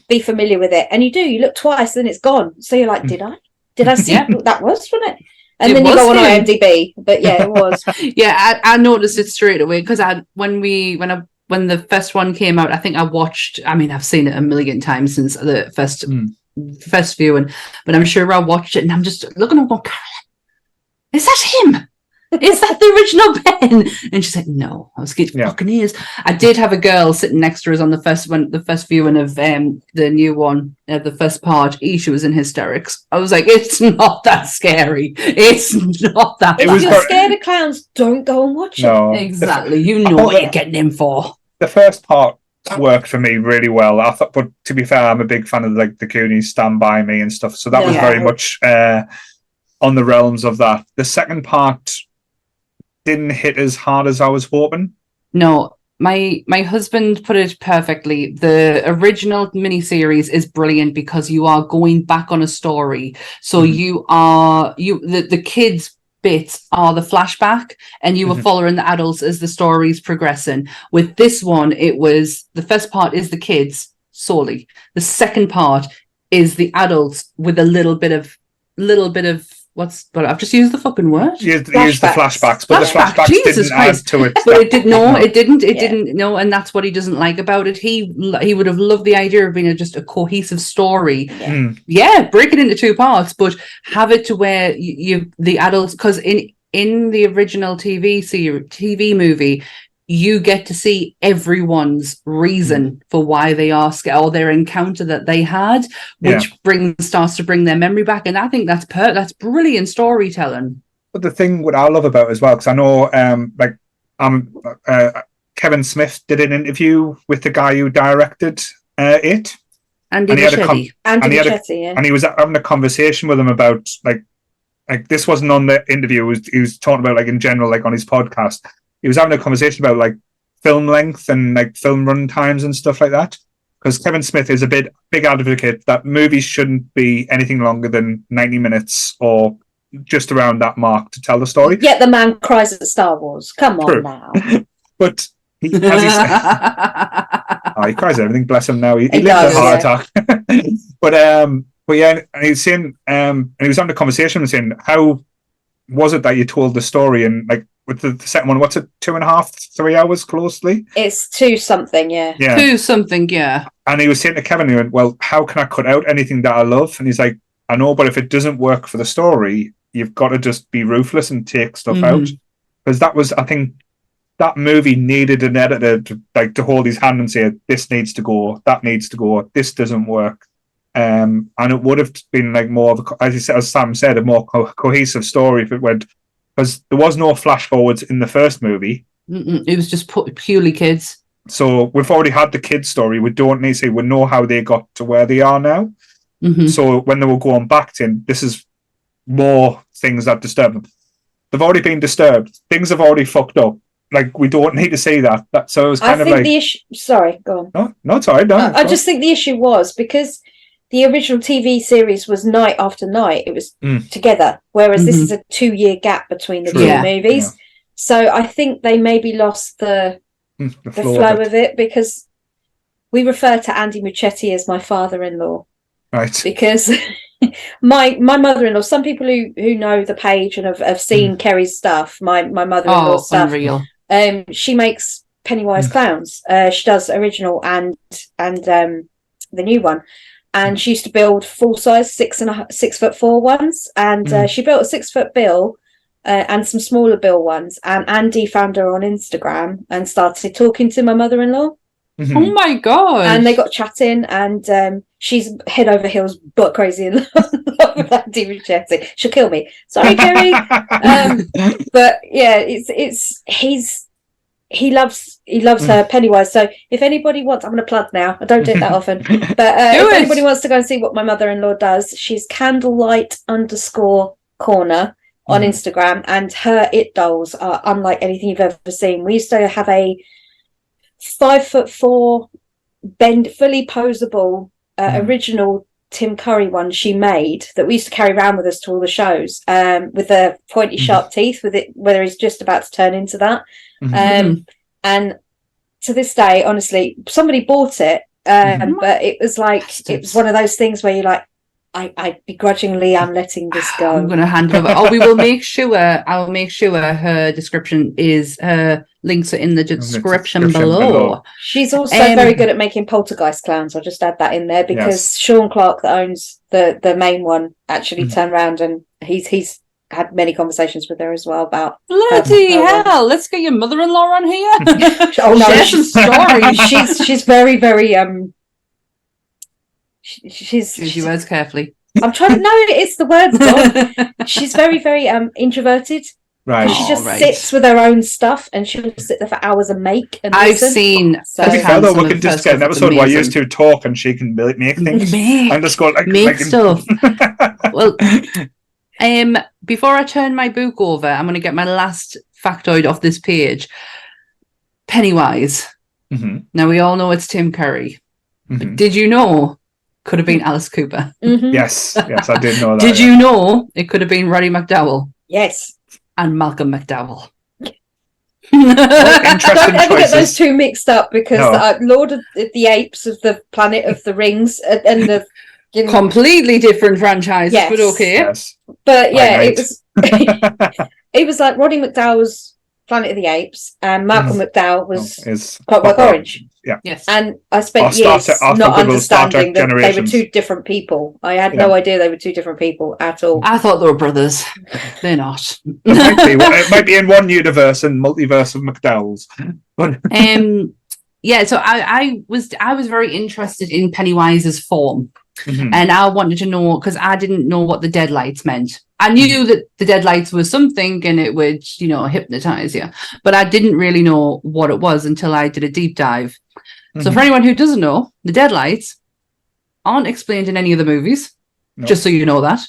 be familiar with it. And you do. You look twice, then it's gone. So you're like, did I see what that was, wasn't it? And then you go on IMDb. But yeah, it was. I noticed it straight away because when the first one came out, I think I watched. I mean, I've seen it a million times since the first viewing, but I'm sure I watched it and I'm just looking at going, Caroline, is that him? Is that the original Ben? And she's like, no. I was getting fucking ears. I did have a girl sitting next to us on the first viewing of the new one, the first part. She was in hysterics. I was like, it's not that scary. It's not that. If you're scared of clowns, don't go and watch it. Exactly. You know what you're getting in for. The first part worked for me really well. I thought, but to be fair, I'm a big fan of like the Goonies, Stand By Me and stuff. So that was very much on the realms of that. The second part didn't hit as hard as I was hoping. No, my husband put it perfectly. The original miniseries is brilliant because you are going back on a story. So the kids bits are the flashback, and you were following the adults as the story's progressing. With this one, it was the first part is the kids solely. The second part is the adults with a little bit of I've just used the fucking word. Used the flashbacks, but the flashbacks didn't add to it. But it didn't. No, and that's what he doesn't like about it. He would have loved the idea of being just a cohesive story. Break it into two parts, but have it to where the adults, because in the original TV movie, you get to see everyone's reason for why they are scared, or their encounter that they had, which starts to bring their memory back. And I think that's brilliant storytelling. But the thing what I love about it as well, because I know Kevin Smith did an interview with the guy who directed it. Andy Muschietti. And he was having a conversation with him about like this wasn't on the interview. He was talking about like in general, like on his podcast. He was having a conversation about like film length and like film run times and stuff like that. Because Kevin Smith is a big advocate that movies shouldn't be anything longer than 90 minutes or just around that mark to tell the story. Yet the man cries at Star Wars. Come on now. But he cries at everything. Bless him now. He lives a heart attack. But yeah, and he's saying, and he was having a conversation and saying, how was it that you told the story? And like, with the second one, what's it, 2.5, 3 hours closely? It's 2 something, yeah. 2 something, yeah. And he was saying to Kevin, he went, well, how can I cut out anything that I love? And he's like, I know, but if it doesn't work for the story, you've got to just be ruthless and take stuff out. Because that was, I think, that movie needed an editor to hold his hand and say, this needs to go, that needs to go, this doesn't work. And it would have been like more of a, as Sam said, a more cohesive story if it went, because there was no flash forwards in the first movie. It was just purely kids. So we've already had the kids story. We don't need to say we know how they got to where they are now. So when they were going back to, this is more things that disturb them. They've already been disturbed. Things have already fucked up. Like, we don't need to see that. So it was kind of like... the issue... Sorry, go on. No, it's all right. No, I just think the issue was because the original TV series was night after night. It was together, whereas this is a 2-year gap between the two movies. Yeah. So I think they maybe lost the flow of it, because we refer to Andy Muschietti as my father-in-law. Right. Because my mother-in-law, some people who know the page and have seen Kerry's stuff, my mother-in-law's stuff. Unreal. She makes Pennywise clowns. She does original and the new one. And she used to build full-size 6'4" ones. And she built a 6-foot Bill and some smaller Bill ones. And Andy found her on Instagram and started talking to my mother-in-law. Mm-hmm. Oh my god! And they got chatting, and she's head over heels, butt crazy in love with Andy Muschietti. She'll kill me. Sorry, Kerry. But yeah, he loves her Pennywise. So if anybody wants, I'm going to plug now. I don't do it that often, but if anybody wants to go and see what my mother-in-law does, she's candlelight_corner on Instagram, and her It dolls are unlike anything you've ever seen. We used to have a 5'4" fully posable original Tim Curry one she made that we used to carry around with us to all the shows, with the pointy sharp teeth, with it whether he's just about to turn into that. And to this day, honestly, somebody bought it, but it was like it was one of those things where you're like, I begrudgingly am letting this go. I'm going to hand it over. Oh, we will make sure. I'll make sure her description is her links are in the description below. She's also very good at making poltergeist clowns. I'll just add that in there, because Sean Clark, that owns the main one, actually turned around and he's had many conversations with her as well about bloody hell. Let's get your mother-in-law on here. Oh no, share some stories. She's very very She's your words carefully. I'm trying to know it's the words gone. She's very very introverted. Right. She just sits with her own stuff, and she'll sit there for hours and make. And I've seen. So we can just get an episode where you two talk and she can make things. And just go make stuff. Well, before I turn my book over, I'm going to get my last factoid off this page. Pennywise. Now we all know it's Tim Curry. But did you know? Could have been Alice Cooper. Yes, I did know that. Did you know it could have been Roddy McDowall? Yes. And Malcolm McDowell. Don't ever get those two mixed up, because Lord of the Apes of the Planet of the Rings and the completely different franchises, but okay. Yes. But yeah, it was it was like Roddy McDowall's Planet of the Apes, and Malcolm McDowell was Clockwork Orange. Yeah. Yes. And I spent years not understanding that they were two different people. I had no idea they were two different people at all. I thought they were brothers. They're not. It might be in one universe and multiverse of McDowells. Yeah, so I was very interested in Pennywise's form. And I wanted to know, because I didn't know what the deadlights meant. I knew that the deadlights was something and it would, hypnotize you. But I didn't really know what it was until I did a deep dive. So for anyone who doesn't know, the deadlights aren't explained in any of the movies. No. Just so you know that.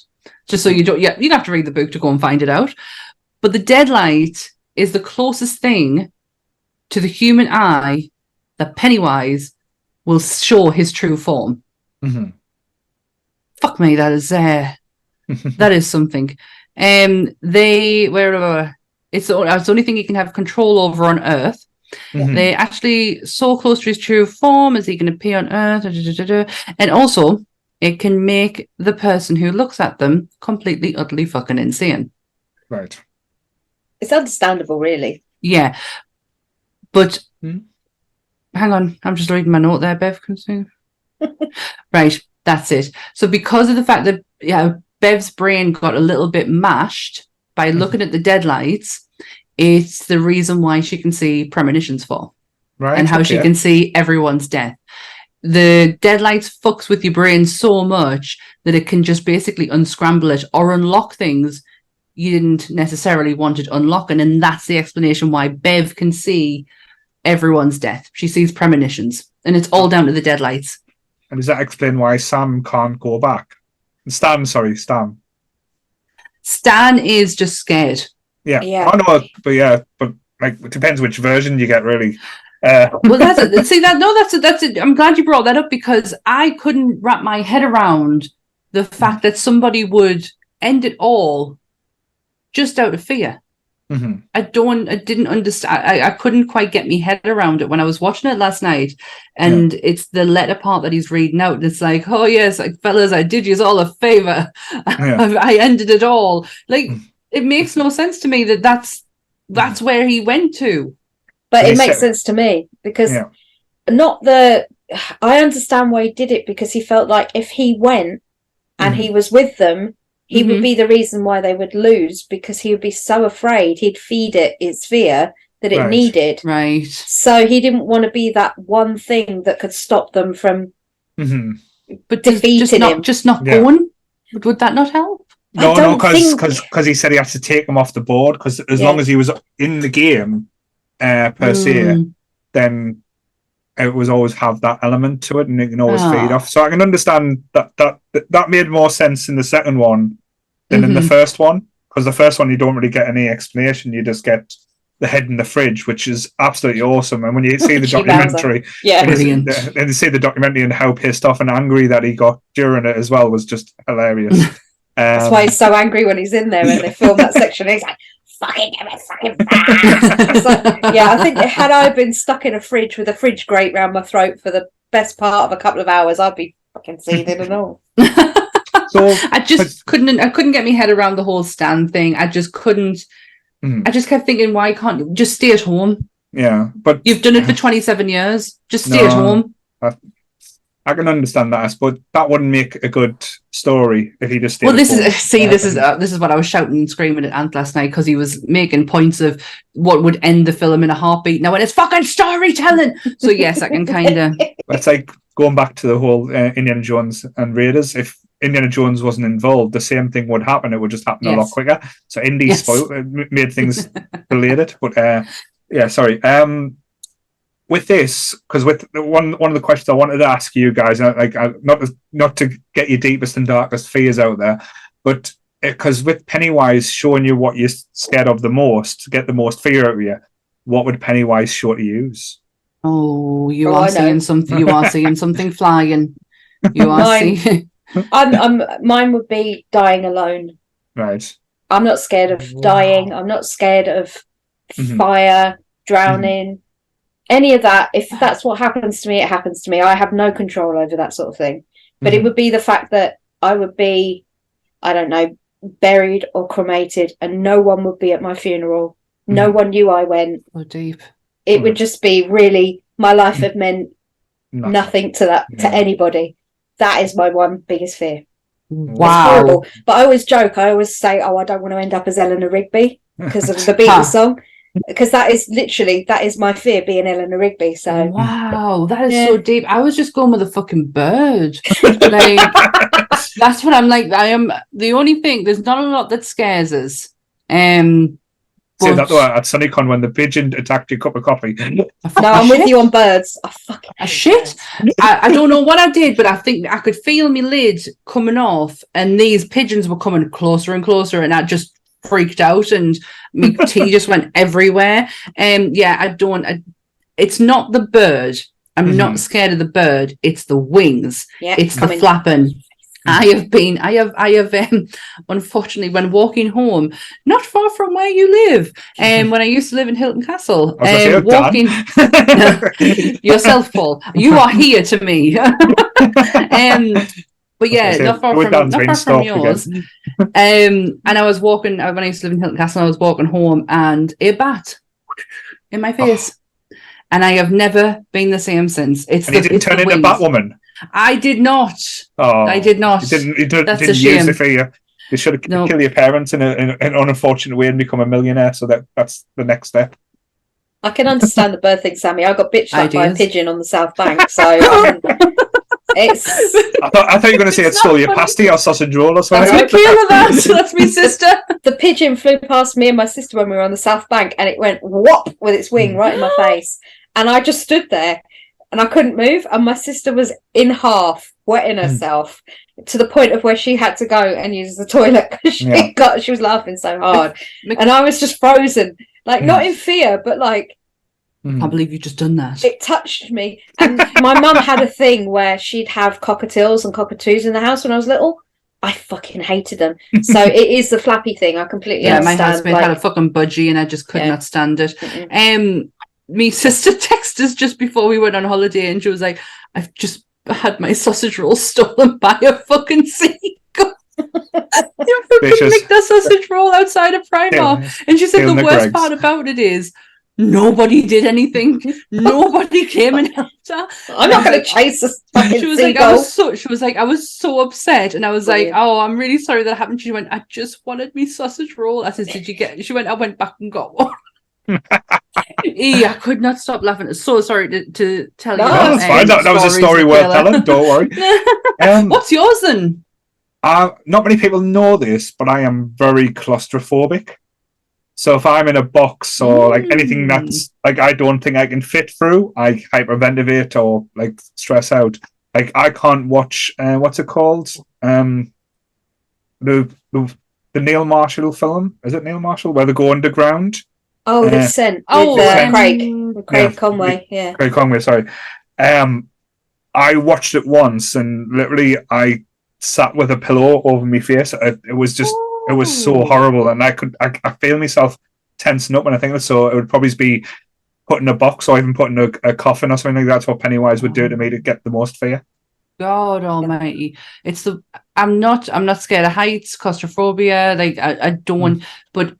Just so you don't, you have to read the book to go and find it out. But the deadlight is the closest thing to the human eye that Pennywise will show his true form. Fuck me, that is that is something. It's the only thing he can have control over on Earth. They actually so close to his true form as he can appear on Earth, and also it can make the person who looks at them completely, utterly fucking insane. Right. It's understandable, really. Yeah, but hang on, I'm just reading my note there, Bev. Can you see? Right. That's it. So because of the fact that Bev's brain got a little bit mashed by looking at the deadlights, it's the reason why she can see premonitions for. Right. And how she can see everyone's death. The deadlights fucks with your brain so much that it can just basically unscramble it or unlock things you didn't necessarily want it unlocking. And that's the explanation why Bev can see everyone's death. She sees premonitions. And it's all down to the deadlights. And does that explain why Sam can't go back? Stan. Stan is just scared. Yeah. Yeah. I know, but like it depends which version you get, really. Well, that's it. See that? No, that's it. I'm glad you brought that up because I couldn't wrap my head around the fact that somebody would end it all just out of fear. Mm-hmm. I didn't understand. I couldn't quite get my head around it when I was watching it last night. And it's the letter part that he's reading out. And it's like, oh yes, like fellas, I did you all a favor. I ended it all. Like it makes no sense to me that's where he went to. But it makes sense to me because I understand why he did it because he felt like if he went and he was with them, he would be the reason why they would lose because he would be so afraid he'd feed it its fear that it needed. Right. So he didn't want to be that one thing that could stop them from but defeating him. Just not going? Would that not help? No, because he said he had to take him off the board because as long as he was in the game, per se, then it was always have that element to it and it can always fade off. So I can understand that made more sense in the second one than in the first one, because the first one you don't really get any explanation, you just get the head in the fridge, which is absolutely awesome. And when you see the documentary, and you see the documentary and how pissed off and angry that he got during it as well was just hilarious. That's why he's so angry when he's in there and they film that section. He's like, fucking give it, fucking it's like, I think had I been stuck in a fridge with a fridge grate round my throat for the best part of a couple of hours, I'd be fucking seething and all. So I couldn't get my head around the whole Stan thing. I just couldn't. I just kept thinking, why can't you just stay at home? Yeah, but you've done it for 27 years. Just stay at home. I can understand that, but that wouldn't make a good story if he just stayed. Well, this is what I was shouting and screaming at Ant last night because he was making points of what would end the film in a heartbeat. Now, when it's fucking storytelling. So yes, I can kind of. It's like going back to the whole Indiana Jones and Raiders. If Indiana Jones wasn't involved, the same thing would happen. It would just happen a lot quicker. So Indy made things related. But sorry. With this, because with one of the questions I wanted to ask you guys, like not to get your deepest and darkest fears out there, but because with Pennywise showing you what you're scared of the most, to get the most fear out of you, what would Pennywise show to use? Oh, you are seeing something. You are seeing something flying. You are seeing. Mine would be dying alone. Right. I'm not scared of dying. I'm not scared of fire, drowning. Any of that. If that's what happens to me, it happens to me. I have no control over that sort of thing. But it would be the fact that I would be, I don't know, buried or cremated and no one would be at my funeral. No one knew I went. Oh, deep. It would just be really, my life had meant nothing to anybody. That is my one biggest fear. Wow. It's horrible. But I always joke, I always say, I don't want to end up as Eleanor Rigby because of the Beatles song. Because that is my fear, being Eleanor Rigby. So wow, that is so deep. I was just going with a fucking bird. Like that's what I'm like. I am the only thing. There's not a lot that scares us. Say that at SunnyCon when the pigeon attacked your cup of coffee. No, I'm with you on birds. Shit. I don't know what I did, but I think I could feel my lid coming off, and these pigeons were coming closer and closer, and I just freaked out and my tea just went everywhere. It's not the bird. I'm not scared of the bird. It's the wings. It's the flapping. I have unfortunately when walking home, not far from where you live, when I used to live in Hilton Castle, walking yourself, Paul, you are here to me. But not far from yours. And I was walking when I used to live in Hilton Castle. I was walking home, and a bat in my face, and I have never been the same since. You didn't turn into Batwoman. I did not. Oh, I did not. You didn't use it for you. You should have killed your parents in an unfortunate way and become a millionaire. So that's the next step. I can understand the bird thing, Sammy. I got bitched up by a pigeon on the South Bank, so it's. I thought you were going to say it stole your pasty or sausage roll or something. That's that's my sister. The pigeon flew past me and my sister when we were on the South Bank, and it went whop with its wing right in my face, and I just stood there. and I couldn't move, and my sister was in half, wetting herself to the point of where she had to go and use the toilet because she was laughing so hard, and I was just frozen, like not in fear, but like. I can't believe you've just done that. It touched me. And my mum had a thing where she'd have cockatiels and cockatoos in the house when I was little. I fucking hated them. So it is the flappy thing. I completely understand. My husband had a fucking budgie and I just could not stand it. Me sister texted us just before we went on holiday and she was like, I've just had my sausage roll stolen by a fucking seagull. You fucking nicked a sausage roll outside of Primark. And she said the worst part about it is nobody did anything. Nobody came and helped her. I'm not going to chase this fucking She was seagull. like, I was so upset, and I was like, oh, I'm really sorry that happened. She went, I just wanted me sausage roll. I said, did you get? She went, I went back and got one. I could not stop laughing. So sorry to tell you. That's fine. That was a story worth telling. Don't worry. What's yours then? Not many people know this, but I am very claustrophobic. So if I'm in a box or like anything that's like I don't think I can fit through, I hyperventilate or like stress out. Like I can't watch what's it called? The Neil Marshall film. Is it Neil Marshall where they go underground? Oh, The Descent. Craig Conway. Yeah. Craig Conway. Sorry. I watched it once and literally I sat with a pillow over my face. It was just. It was so horrible, and I feel myself tensing up when I think of it. So it would probably be putting a box or even putting a coffin or something like that. That's what Pennywise would do to me to get the most fear. God Almighty! I'm not scared of heights, claustrophobia. Like I don't. But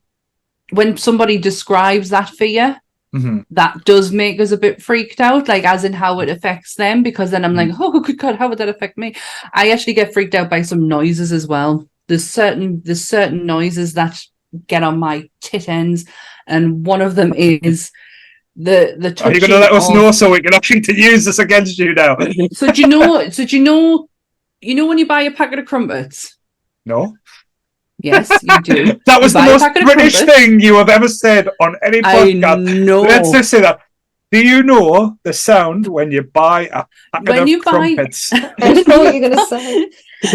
when somebody describes that fear, that does make us a bit freaked out. Like as in how it affects them, because then I'm like, oh good God, how would that affect me? I actually get freaked out by some noises as well. There's certain noises that get on my tit ends, and one of them is the touching. Are you going to let us know so we can actually use this against you now? So do you know when you buy a packet of crumpets? No. Yes, you do. That was the most British thing you have ever said on any podcast. I know. Let's just say that. Do you know the sound when you buy a packet of crumpets? I know what you're going to say.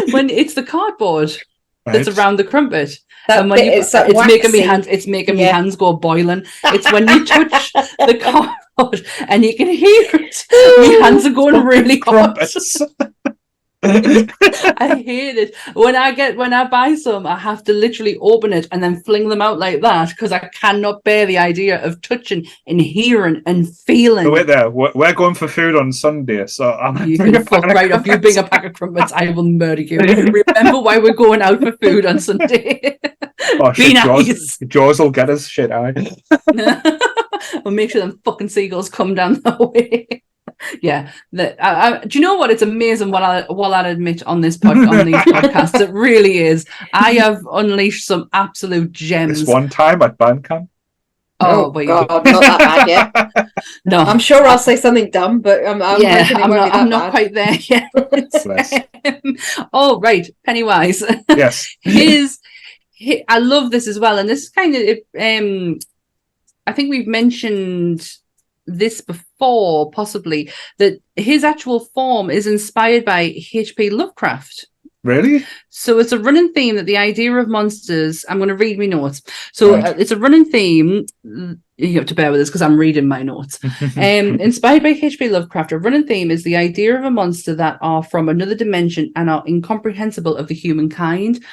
When it's the cardboard. Right. That's around the crumpet, and when it's making me hands. It's making me hands go boiling. It's when you touch the cardboard and you can hear it. My hands are going really hot. I hate it. When I buy some, I have to literally open it and then fling them out like that because I cannot bear the idea of touching and hearing and feeling. So wait there. We're going for food on Sunday, so you can fuck right off. You bring a pack of crumpets, I will murder you. Remember why we're going out for food on Sunday. Oh, shit, nice. Jaws will get us. Shit, we'll make sure them fucking seagulls come down the way. Yeah, do you know what? It's amazing what I'll admit on these podcasts. It really is. I have unleashed some absolute gems. This one time at Bandcamp. Oh wait, God, not that bad yet. No, I'm sure I'll say something dumb, but I'm not quite there yet. Oh right, Pennywise. Yes. I love this as well, and this is kind of I think we've mentioned this before, possibly, that his actual form is inspired by H.P. Lovecraft. Really? So it's a running theme that the idea of monsters. I'm going to read my notes. So it's a running theme. You have to bear with us because I'm reading my notes. Inspired by H.P. Lovecraft, a running theme is the idea of a monster that are from another dimension and are incomprehensible of the humankind.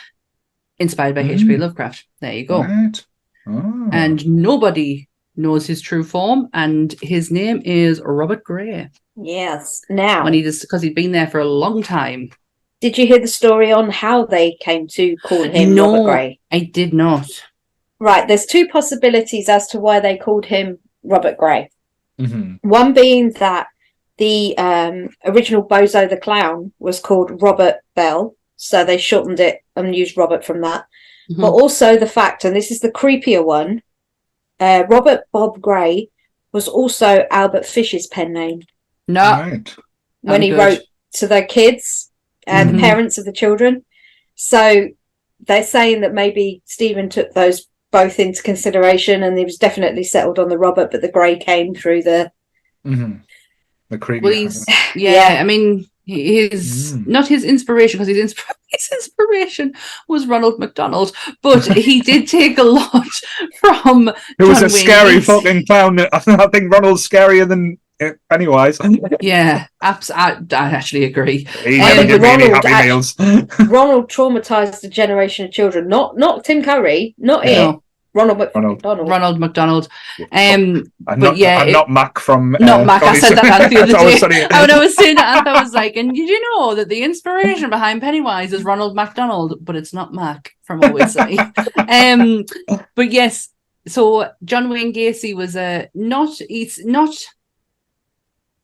Inspired by H.P. Lovecraft. There you go. Right. Oh. And nobody knows his true form, and his name is Robert Gray. Yes. Now, because he'd been there for a long time. Did you hear the story on how they came to call him Robert Gray? I did not. Right. There's two possibilities as to why they called him Robert Gray. Mm-hmm. One being that the original Bozo the Clown was called Robert Bell, so they shortened it and used Robert from that. Mm-hmm. But also the fact, and this is the creepier one, Robert Bob Gray was also Albert Fish's pen name. No. Right. When he wrote to their kids and the parents of the children. So they're saying that maybe Stephen took those both into consideration and he was definitely settled on the Robert, but the Gray came through the The creepy. Well, he's Yeah. I mean, his not his inspiration, because his inspiration was Ronald McDonald, but he did take a lot from. It was John a Wayne scary Gacy. fucking clown. I think Ronald's scarier than Pennywise. Yeah, I actually agree. He I never think gave me any Ronald happy meals. Ronald traumatized a generation of children. Not Tim Curry, not No. it. Ronald McDonald. Ronald McDonald. I'm but not, yeah, I'm not Mac from. not Mac. I said that the other Always day. Sunny. When I was saying that, I was like, and did you know that the inspiration behind Pennywise is Ronald McDonald, but it's not Mac from Always Sunny. But yes, so John Wayne Gacy was not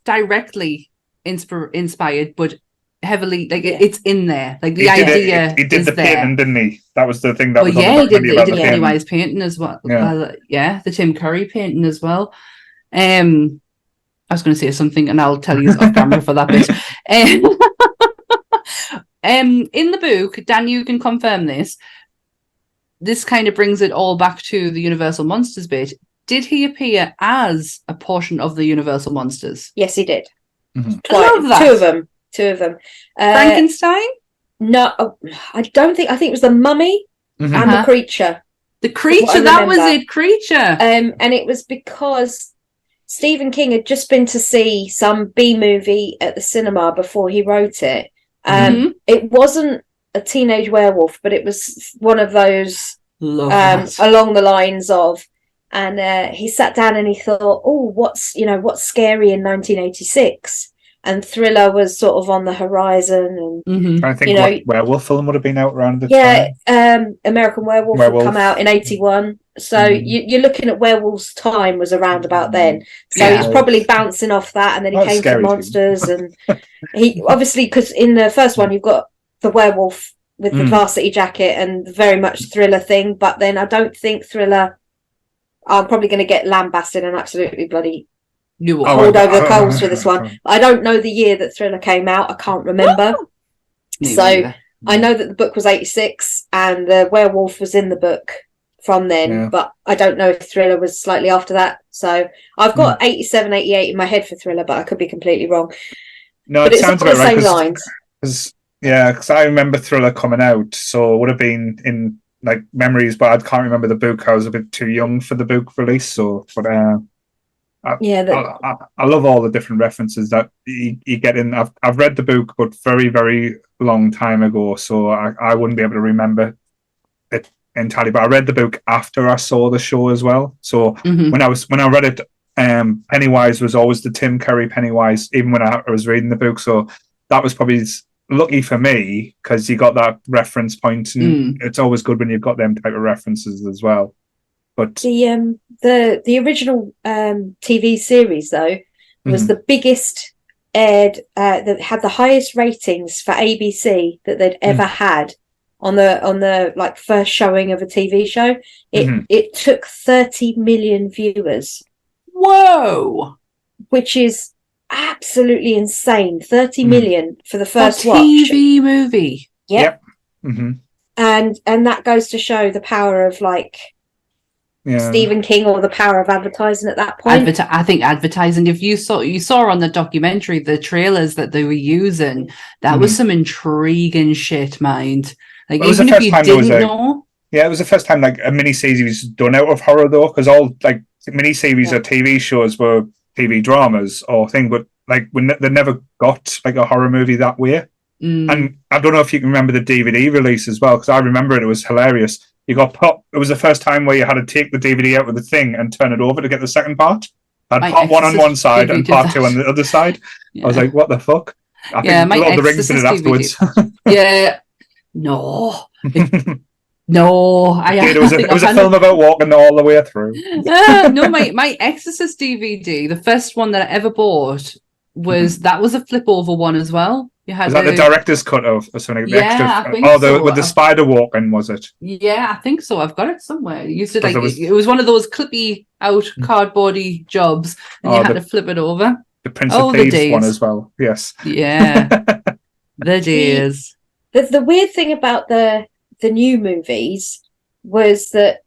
directly inspired, but heavily, like it's in there. Like the idea He did is the there. painting, didn't he? That was the thing that Well, was on yeah, the he did documentary about the the painting. Pennywise painting as well. Yeah. The Tim Curry painting as well. I was going to say something, and I'll tell you off camera for that bit. In the book, Dan, you can confirm this. This kind of brings it all back to the Universal Monsters bit. Did he appear as a portion of the Universal Monsters? Yes, he did. Mhm. Twice. I love that. Two of them. Frankenstein? No, I don't think. I think it was the Mummy Mhm. and the Creature. The What Creature, I that was remember. it, Creature. And it was because Stephen King had just been to see some B movie at the cinema before he wrote it. Mhm. It wasn't a teenage werewolf, but it was one of those Love that. along the lines of. And he sat down and he thought, "Oh, what's scary in 1986?" And Thriller was sort of on the horizon, and Mhm. Trying to think You know- what werewolf film would have been out around the yeah, time. American Werewolf had Werewolf. come out in 81. So Mhm. you're looking at Werewolf's time was around about then. So Yeah. he's probably bouncing off that, and then he That's came to scary too. Monsters, and he obviously, because in the first one you've got the werewolf with the Mm. varsity jacket and very much Thriller thing, but then I don't think Thriller. I'm probably going to get lambasted and absolutely bloody You will. Oh, hold well, over the coals for this one. I don't know the year that Thriller came out. I can't remember. Neither So either. I know that the book was 86 and the werewolf was in the book from then, Yeah. but I don't know if Thriller was slightly after that. So I've got 87, 88 in my head for Thriller, but I could be completely wrong. No, But it it's sounds on the about right. same lines. Because I remember Thriller coming out, so it would have been in like memories, but I can't remember the book. I was a bit too young for the book release. So, but Yeah, I love all the different references that you get in. I've read the book, but very, very long time ago, so I wouldn't be able to remember it entirely. But I read the book after I saw the show as well. So Mhm. when I read it, Pennywise was always the Tim Curry Pennywise, even when I was reading the book. So that was probably lucky for me because you got that reference point, and it's always good when you've got them type of references as well. But the original TV series though was Mhm. the biggest aired that had the highest ratings for ABC that they'd ever had on the like first showing of a TV show. It took 30 million viewers, Whoa! which is absolutely insane. 30 million for the first A watch. TV movie. Yep. Mhm. And that goes to show the power of like Yeah. Stephen King, or the power of advertising at that point. I think advertising. If you saw on the documentary the trailers that they were using, that was some intriguing shit, mind. Like Well, it was even the if first you time there was didn't a- know, Yeah, it was the first time like a miniseries was done out of horror though, because all like miniseries or TV shows were TV dramas or thing, but like they never got like a horror movie that way. And I don't know if you can remember the DVD release as well, because I remember it was hilarious. You got pop. It was the first time where you had to take the DVD out of the thing and turn it over to get the second part. Had My part one on Exorcist one side DVD and did part that. two on the other side. I was like, what the fuck? I Yeah, think my Lord of the Rings did it Exorcist afterwards. yeah, no, no. It was a film about walking all the way through. No, my Exorcist DVD, the first one that I ever bought was that was a flip over one as well. You had Was that the director's cut of or something? The Yeah, extra, I think with the so. spider walking, was it? Yeah, I think so. I've got it somewhere. It used to Because like there was- it was one of those clippy out cardboardy jobs, and you had to flip it over. The Prince Oh, of the Thieves one days. as well. Yes. Yeah, the days. The weird thing about the new movies was that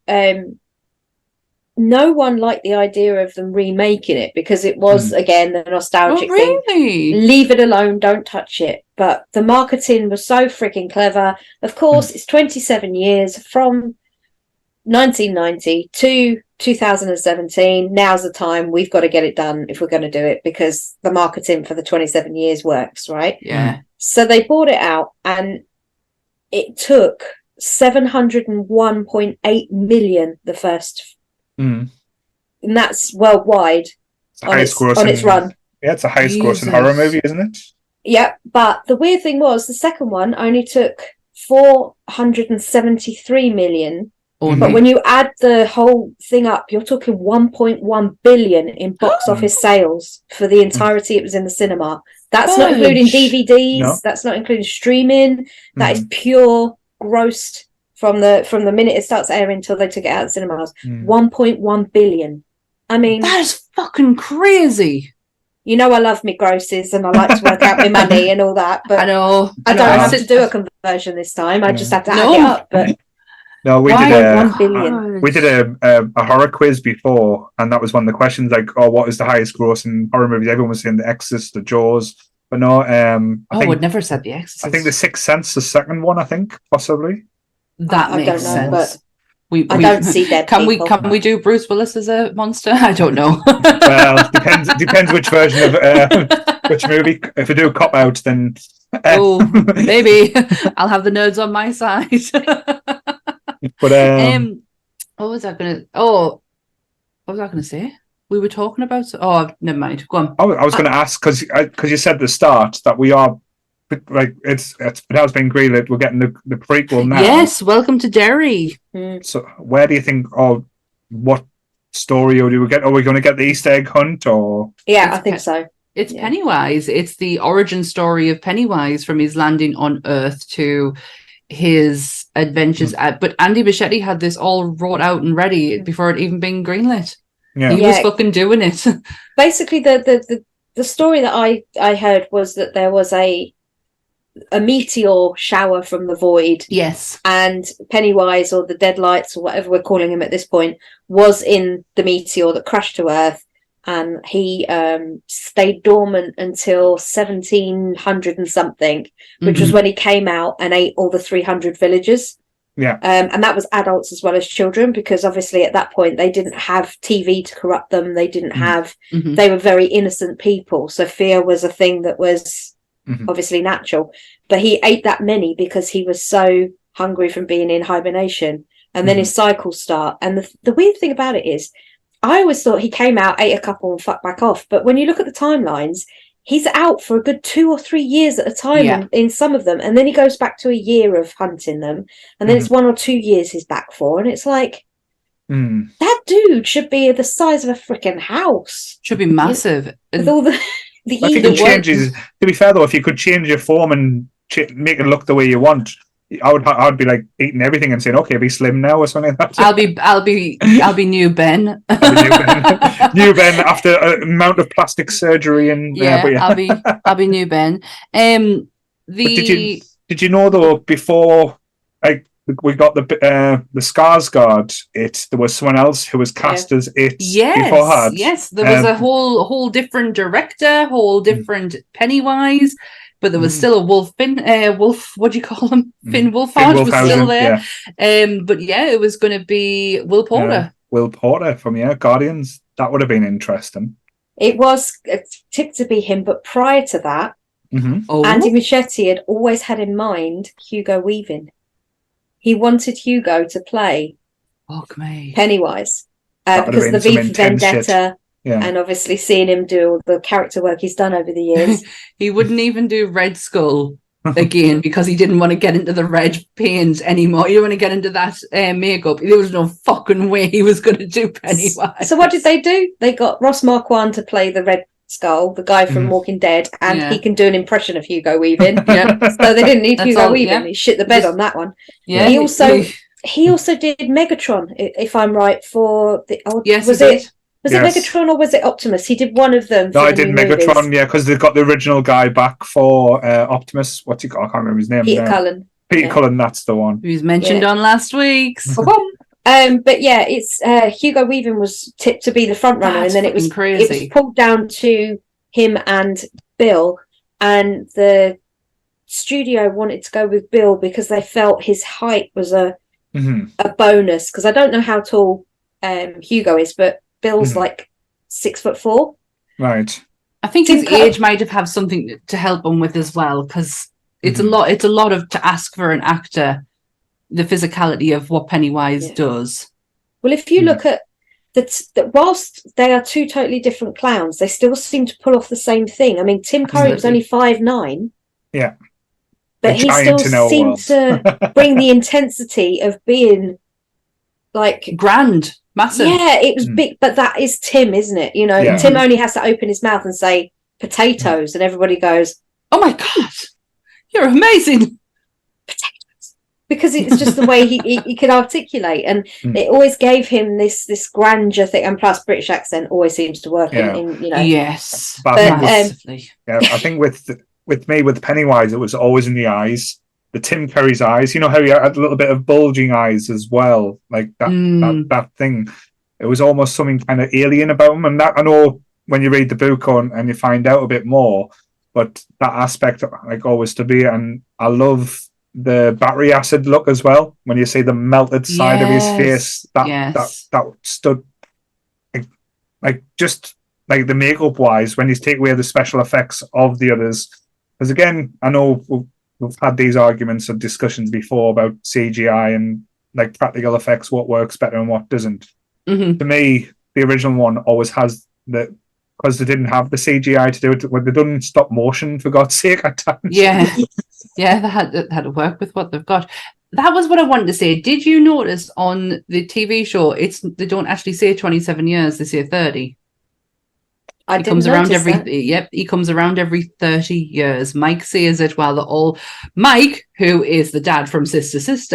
no one liked the idea of them remaking it because it was again the nostalgic thing. Leave it alone, don't touch it. But the marketing was so freaking clever. Of course, it's 27 years from 1990 to 2017. Now's the time. We've got to get it done if we're going to do it because the marketing for the 27 years works, right? Yeah. So they bought it out and it took 701.8 million the first, and that's worldwide on its run. Yeah, it's the highest grossing horror movie, isn't it? Yeah, but the weird thing was the second one only took 473 million. But when you add the whole thing up, you're talking 1.1 billion in box office sales for the entirety it was in the cinema. That's not including DVDs. No. That's not including streaming. That is pure grossed from the minute it starts airing until they took it out of cinemas. 1.1 billion. I mean, that is fucking crazy. You know, I love me grosses and I like to work out my money and all that. But I know. I don't have to do a conversion this time. I just had to add it up. But no, we did a horror quiz before, and that was one of the questions. Like, oh, what is the highest grossing horror movies? Everyone was saying The Exorcist, The Jaws, but no. I would never said The Exorcist. I think The Sixth Sense, the second one. I think possibly. That makes sense. But I don't see dead people. Can we do Bruce Willis as a monster? I don't know. Well, depends which version of which movie. If we do Cop Out, then maybe I'll have the nerds on my side. But what was I gonna say? We were talking about. Oh, never mind. Go on. I was going to ask because you said at the start that we are like it has been greenlit. We're getting the prequel now. Yes, welcome to Derry. So where do you think, or what story do we get? Are we going to get the Easter egg hunt or? Yeah, I think so. It's Pennywise. It's the origin story of Pennywise from his landing on Earth to his adventures. But Andy Muschietti had this all wrote out and ready before it even been greenlit. Yeah. He was fucking doing it. Basically, the story that I heard was that there was a meteor shower from the void. Yes. And Pennywise, or the Deadlights, or whatever we're calling him at this point, was in the meteor that crashed to Earth. And he stayed dormant until 1700 and something, which was when he came out and ate all the 300 villagers. Yeah. And that was adults as well as children, because obviously at that point they didn't have TV to corrupt them. They didn't have, they were very innocent people. So fear was a thing that was obviously natural. But he ate that many because he was so hungry from being in hibernation. And then his cycles start. And the weird thing about it is, I always thought he came out, ate a couple and fucked back off. But when you look at the timelines, he's out for a good 2 or 3 years at a time in some of them. And then he goes back to a year of hunting them. And then it's 1 or 2 years he's back for. And it's like, that dude should be the size of a freaking house. Should be massive. With all the I think it changes. To be fair, though, if you could change your form and make it look the way you want, I'd be like eating everything and saying, "Okay, be slim now" or something like that. I'll be new Ben. New Ben after an amount of plastic surgery and I'll be new Ben. Did you know though, before we got the Skarsgård, there was someone else who was cast as it beforehand. Yes, there was a whole different director, whole different Pennywise. But there was still a Wolf, what do you call him? Finn Wolfhard was still there. Yeah. But it was going to be Will Porter. Will Porter from Guardians. That would have been interesting. It was tipped to be him, but prior to that, Andy Muschietti had always had in mind Hugo Weaving. He wanted Hugo to play Pennywise because the V for Vendetta. Yeah. And obviously seeing him do all the character work he's done over the years. He wouldn't even do Red Skull again because he didn't want to get into the red paint anymore. He didn't want to get into that makeup. There was no fucking way he was going to do Pennywise. So what did they do? They got Ross Marquand to play the Red Skull, the guy from Walking Dead, and he can do an impression of Hugo Weaving. So they didn't need Hugo Weaving. Yeah. He shit the bed on that one. Yeah. He also did Megatron, if I'm right, for the Was it Megatron or was it Optimus? He did one of them. No, I did Megatron, movies. Because they've got the original guy back for Optimus. What's he called? I can't remember his name. Peter Cullen. Peter Cullen, that's the one. He was mentioned on last week's. But yeah, it's Hugo Weaving was tipped to be the front runner, That's and then it was crazy. pulled down to him and Bill, and the studio wanted to go with Bill because they felt his height was a bonus. Because I don't know how tall Hugo is, but Bill's like 6'4". Right. I think his age might have something to help him with as well, because it's a lot. It's a lot of to ask for an actor, the physicality of what Pennywise does. Well, if you look at that, whilst they are two totally different clowns, they still seem to pull off the same thing. I mean, Tim Curry was only 5'9". Yeah. But he still seemed to bring the intensity of being like grand, massive. Yeah, it was big, but that is Tim, isn't it? You know, Tim only has to open his mouth and say potatoes, and everybody goes, "Oh my God, you're amazing!" Potatoes, because it's just the way he could articulate, and it always gave him this grandeur thing. And plus, British accent always seems to work in you know. Yes, but massively. I think with me, with Pennywise, it was always in the eyes. The Tim Curry's eyes, you know how he had a little bit of bulging eyes as well, like that thing. It was almost something kind of alien about him, and that I know when you read the book on and you find out a bit more, but that aspect like always to be. And I love the battery acid look as well when you see the melted side of his face. That stood like just like the makeup wise when you take away the special effects of the others. Because again, I know we've had these arguments and discussions before about CGI and like practical effects, what works better and what doesn't. To me, the original one always has the, because they didn't have the CGI to do it when they done stop motion, for God's sake, at times. Yeah, they had to work with what they've got. That was what I wanted to say. Did you notice on the TV show, they don't actually say 27 years, they say 30. He comes around he comes around every 30 years. Mike says it while they're all Mike, who is the dad from Sister, says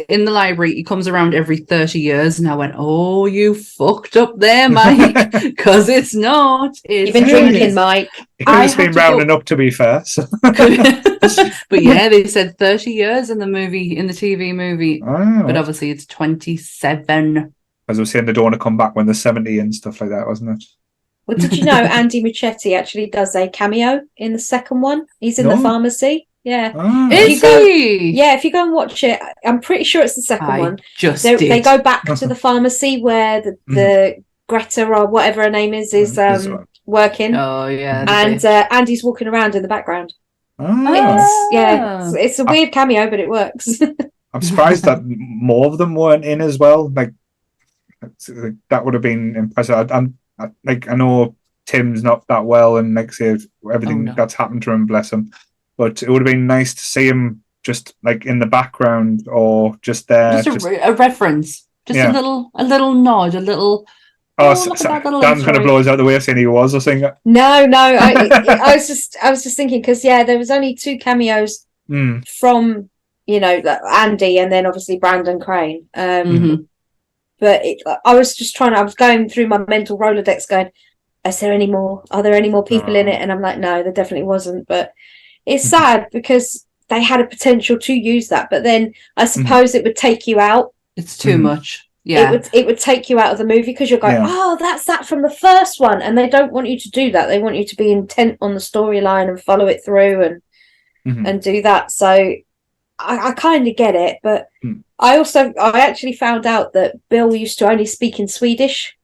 in the library he comes around every 30 years, and I went, "Oh, you fucked up there, Mike," because it's not. You've been drinking, Mike. He's been rounding up, to be fair. So. But yeah, they said 30 years in the TV movie, but obviously it's 27. As I was saying, they don't want to come back when they're 70 and stuff like that, wasn't it? Well, did you know Andy Muschietti actually does a cameo in the second one? He's in the pharmacy. Yeah. Is he? Yeah, if you go and watch it, I'm pretty sure it's the second one. They go back to the pharmacy where the Greta or whatever her name is working. Oh, yeah. And Andy's walking around in the background. Oh. It's a weird cameo, but it works. I'm surprised that more of them weren't in as well. Like, that would have been impressive. I know Tim's not that well, and like say everything that's happened to him, bless him. But it would have been nice to see him just like in the background or just there, just a reference, just a little nod, a little. Dan's going to blow us out the way saying he was. I think. No. I was just thinking because there was only 2 cameos from Andy and then obviously Brandon Crane. But I was going through my mental Rolodex going, is there any more? Are there any more people in it? And I'm like, no, there definitely wasn't. But it's sad because they had a potential to use that. But then I suppose it would take you out. It's too much. Yeah. It would take you out of the movie because you're going, oh, that's that from the first one. And they don't want you to do that. They want you to be intent on the storyline and follow it through and do that. So I kind of get it, but I actually found out that Bill used to only speak in Swedish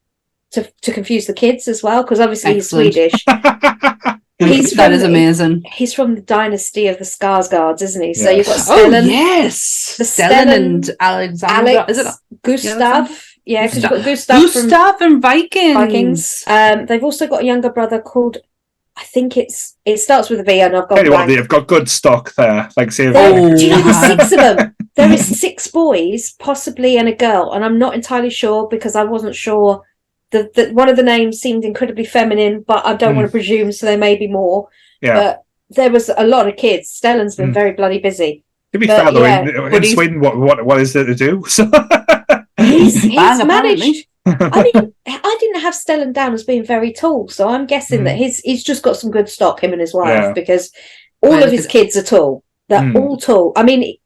to confuse the kids as well, because obviously he's Swedish. That is amazing. He's from the dynasty of the Skarsgårds, isn't he? So you've got Stellan. Oh yes, the Stellan and Alexander. Alex, is it Gustav? Yeah, because you've got Gustav and Vikings. They've also got a younger brother called, I think it starts with a V, and I've got. They've got good stock there. Like, say, do you know there's 6 of them? There is 6 boys, possibly, and a girl, and I'm not entirely sure because I wasn't sure. The one of the names seemed incredibly feminine, but I don't want to presume, so there may be more. Yeah. But there was a lot of kids. Stellan's been very bloody busy. To be fair, though, in Sweden, what is there to do? He's managed. I mean, I didn't have Stellan down as being very tall, so I'm guessing that he's just got some good stock, him and his wife, because all of his kids are tall. They're all tall. I mean,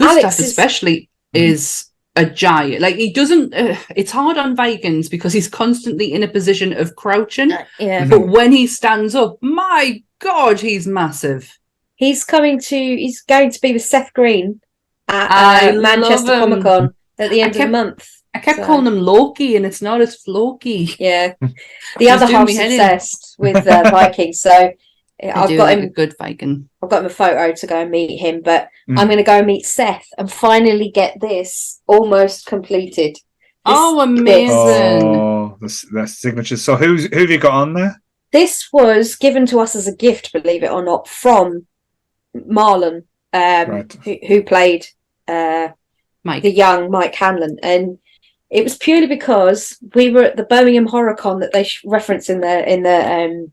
Gustav especially is a giant. Like, he doesn't, it's hard on Vikings because he's constantly in a position of crouching. But when he stands up, my God, he's massive. He's going to be with Seth Green at Manchester Comic Con at the end of the month. I kept calling him Loki, and it's not, it's Floki. Yeah. The other half's obsessed with Vikings, so I've got him a good Viking. I've got him a photo to go and meet him, but I'm going to go and meet Seth and finally get this almost completed. Amazing! Oh, the signatures. So who have you got on there? This was given to us as a gift, believe it or not, from Marlon, who played the young Mike Hanlon, and it was purely because we were at the Birmingham Horror Con that they reference in the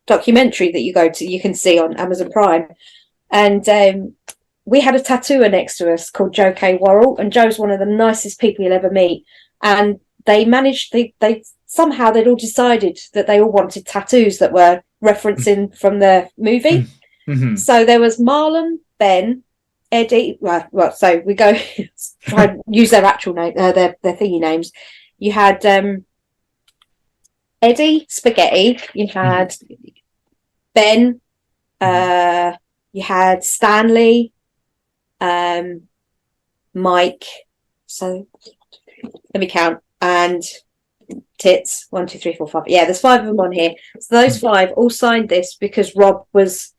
documentary that you can see on Amazon Prime, and we had a tattooer next to us called Joe K. Worrell, and Joe's one of the nicest people you'll ever meet, and they somehow they'd all decided that they all wanted tattoos that were referencing from the movie. So there was Marlon, Ben, Eddie. Well, so we go try and use their actual name, their thingy names. You had Eddie Spaghetti. You had Ben. You had Stanley. Mike. So let me count. And Tits. 1, 2, 3, 4, 5. Yeah, there's 5 of them on here. So those 5 all signed this because Rob was.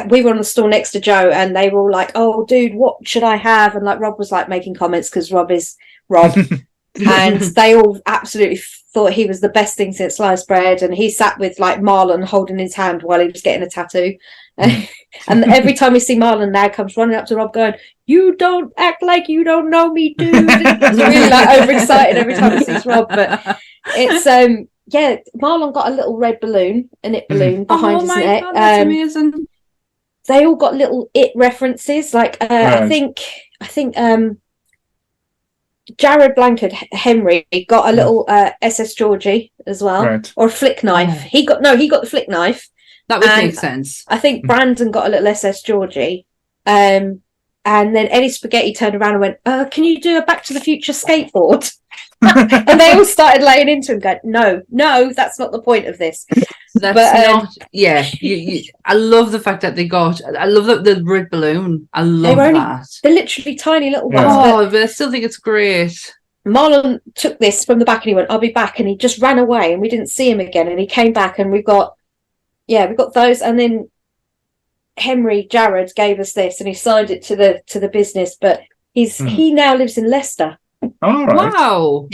We were on the store next to Joe, and they were all like, "Oh, dude, what should I have?" And like Rob was like making comments because Rob is Rob, and they all absolutely thought he was the best thing since sliced bread. And he sat with like Marlon holding his hand while he was getting a tattoo. And every time we see Marlon now, comes running up to Rob, going, "You don't act like you don't know me, dude." He's really like overexcited every time he sees Rob, but it's yeah. Marlon got a little red balloon, an it balloon behind his neck. God, that's amazing. They all got little it references, like I think Jared Blanchard Henry got a little SS Georgie as well, or a flick knife. He got the flick knife. That would make sense. I think Brandon got a little SS Georgie, and then Eddie Spaghetti turned around and went, "Can you do a Back to the Future skateboard?" And they all started laying into him, going, "No, that's not the point of this." That's not. Yeah, I love the fact that they got. I love the red balloon. I love that. They're literally tiny little ones. Oh, but I still think it's great. Marlon took this from the back and he went, "I'll be back," and he just ran away, and we didn't see him again. And he came back, and we got those, and then Jared gave us this, and he signed it to the business. But he now lives in Leicester. All right. Wow.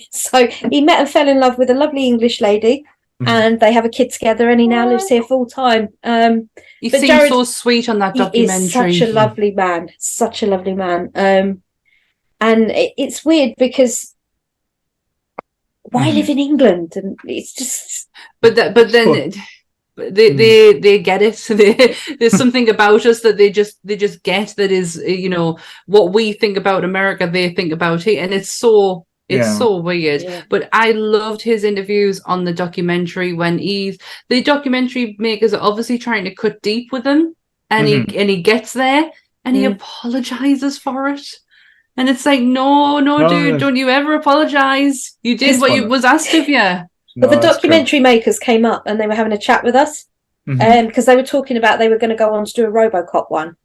So he met and fell in love with a lovely English lady, and they have a kid together, and he now lives here full time. He seems Jared, so sweet on that documentary. He's such a lovely man. And it's weird because why live in England? And it's just. But then. They get it. There's something about us that they just get that is, what we think about America, they think about here, and it's so weird. Yeah. But I loved his interviews on the documentary when the documentary makers are obviously trying to cut deep with him, and he gets there and he apologizes for it. And it's like, no, dude, don't you ever apologize. You did what was asked of you. But the documentary makers came up and they were having a chat with us because they were talking about they were going to go on to do a RoboCop one,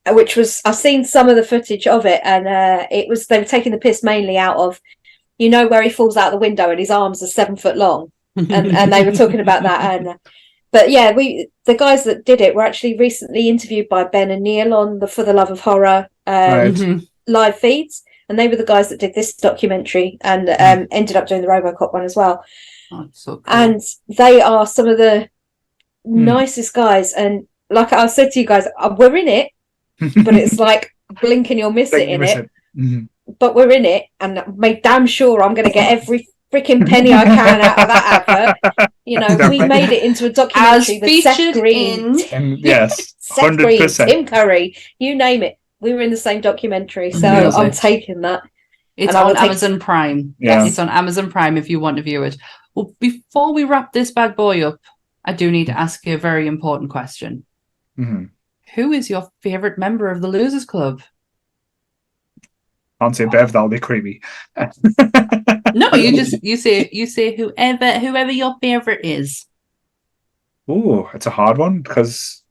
which was, I've seen some of the footage of it, and they were taking the piss mainly out of, where he falls out the window and his arms are 7 foot long, and they were talking about that. But yeah, the guys that did it were actually recently interviewed by Ben and Neil on the For the Love of Horror live feeds. And they were the guys that did this documentary and ended up doing the RoboCop one as well. Oh, that's so cool. And they are some of the nicest guys. And like I said to you guys, we're in it, but it's like blink and you'll miss it in it. But we're in it, and I made damn sure I'm going to get every freaking penny I can out of that advert. We made it into a documentary with Seth Green. Yes, Seth 100%. Green, Tim Curry, you name it. We were in the same documentary, so I'm taking that. It's on Amazon Prime. Yes, it's on Amazon Prime if you want to view it. Well, before we wrap this bad boy up, I do need to ask you a very important question. who is your favorite member of the Losers Club? Can't say Bev, that'll be creepy. No, you say whoever your favorite is. Oh, it's a hard one because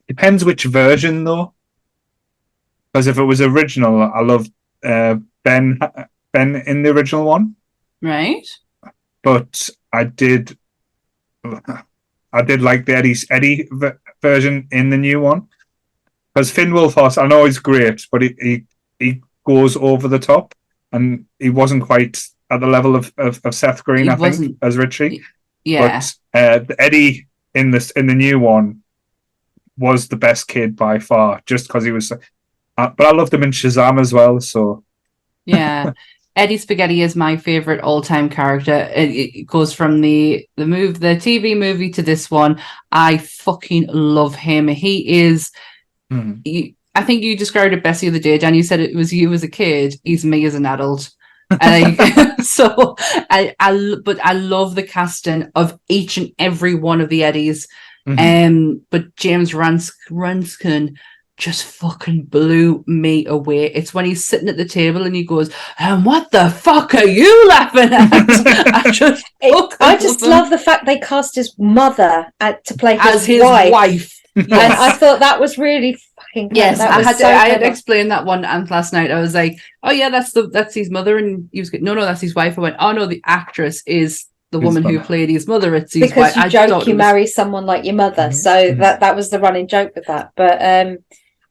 depends which version though. Because if it was original, I love Ben in the original one. Right. But I did like the Eddie version in the new one. Because Finn Wolfhard, I know he's great, but he goes over the top, and he wasn't quite at the level of Seth Green, I think, as Richie. Yeah. But Eddie in the new one was the best kid by far, just because he was. But I loved him in Shazam as well. So yeah, Eddie Spaghetti is my favorite all-time character. It goes from the TV movie to this one. I fucking love him. He is. I think you described it best the other day, Dan. You said it was you as a kid. He's me as an adult. So I love the casting of each and every one of the Eddies. But James Ranskin just fucking blew me away. It's when he's sitting at the table and he goes, what the fuck are you laughing at? I just love the fact they cast his mother to play his wife. Yes. And I thought that was really fucking cool. Yes, I had to explain that one last night. I was like, oh yeah, that's his mother, and he was no, that's his wife. I went, oh no, the actress is the woman who played his mother. It's his because wife. You joke you marry someone like your mother, so that was the running joke with that. But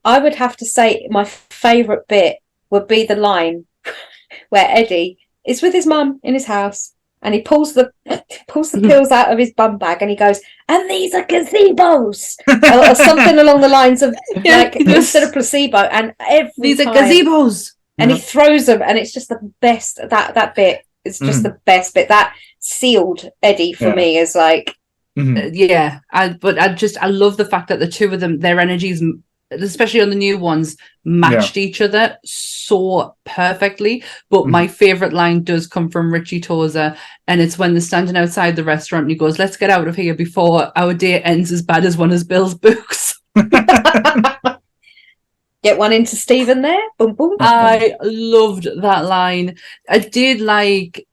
I would have to say my favourite bit would be the line where Eddie is with his mum in his house and he pulls the pills out of his bum bag and he goes, and these are gazebos, or something along the lines of instead of placebo, and these are gazebos, and he throws them, and it's just the best. That bit is just the best bit. That sealed Eddie for me as like, I love the fact that the two of them, their energies, especially on the new ones, matched each other so perfectly. But my favorite line does come from Richie Tozer, and it's when they're standing outside the restaurant and he goes, let's get out of here before our day ends as bad as one of Bill's books. Get one into Stephen there. Boom, boom. I loved that line. I did like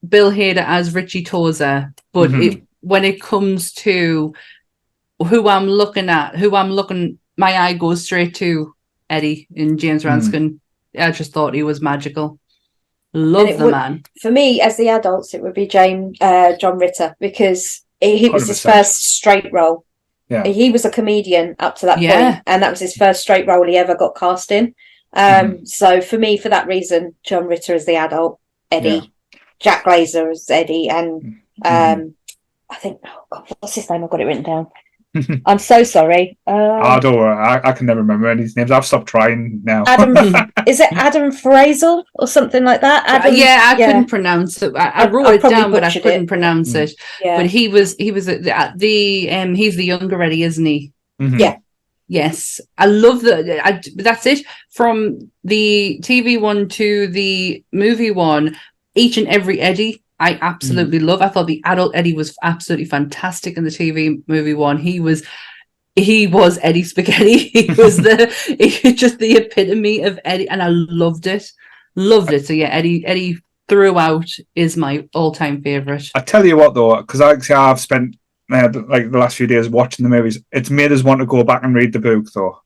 Bill Hader as Richie Tozer, but when it comes to who I'm looking, my eye goes straight to Eddie in James Ranskin. I just thought he was magical. Love the man. For me, as the adults, it would be John Ritter, because he was 100%. His first straight role. Yeah. He was a comedian up to that point, and that was his first straight role he ever got cast in. So for me, for that reason, John Ritter is the adult, Eddie, Jack Glazer as Eddie, and I think, oh God, what's his name? I've got it written down. I'm so sorry. Don't worry. I can never remember any of these names. I've stopped trying now. Is it Adam Fraser or something like that? I couldn't pronounce it. I wrote it down, but I couldn't pronounce it. Yeah. But he's the younger Eddie, isn't he? Yeah. Yes, I love that. That's it. From the TV one to the movie one, each and every Eddie I absolutely love. I thought the adult Eddie was absolutely fantastic in the TV movie one. He was Eddie Spaghetti. He was just the epitome of Eddie, and I loved it. So yeah, Eddie throughout is my all-time favorite. I tell you what though, because I've spent like the last few days watching the movies, it's made us want to go back and read the book though.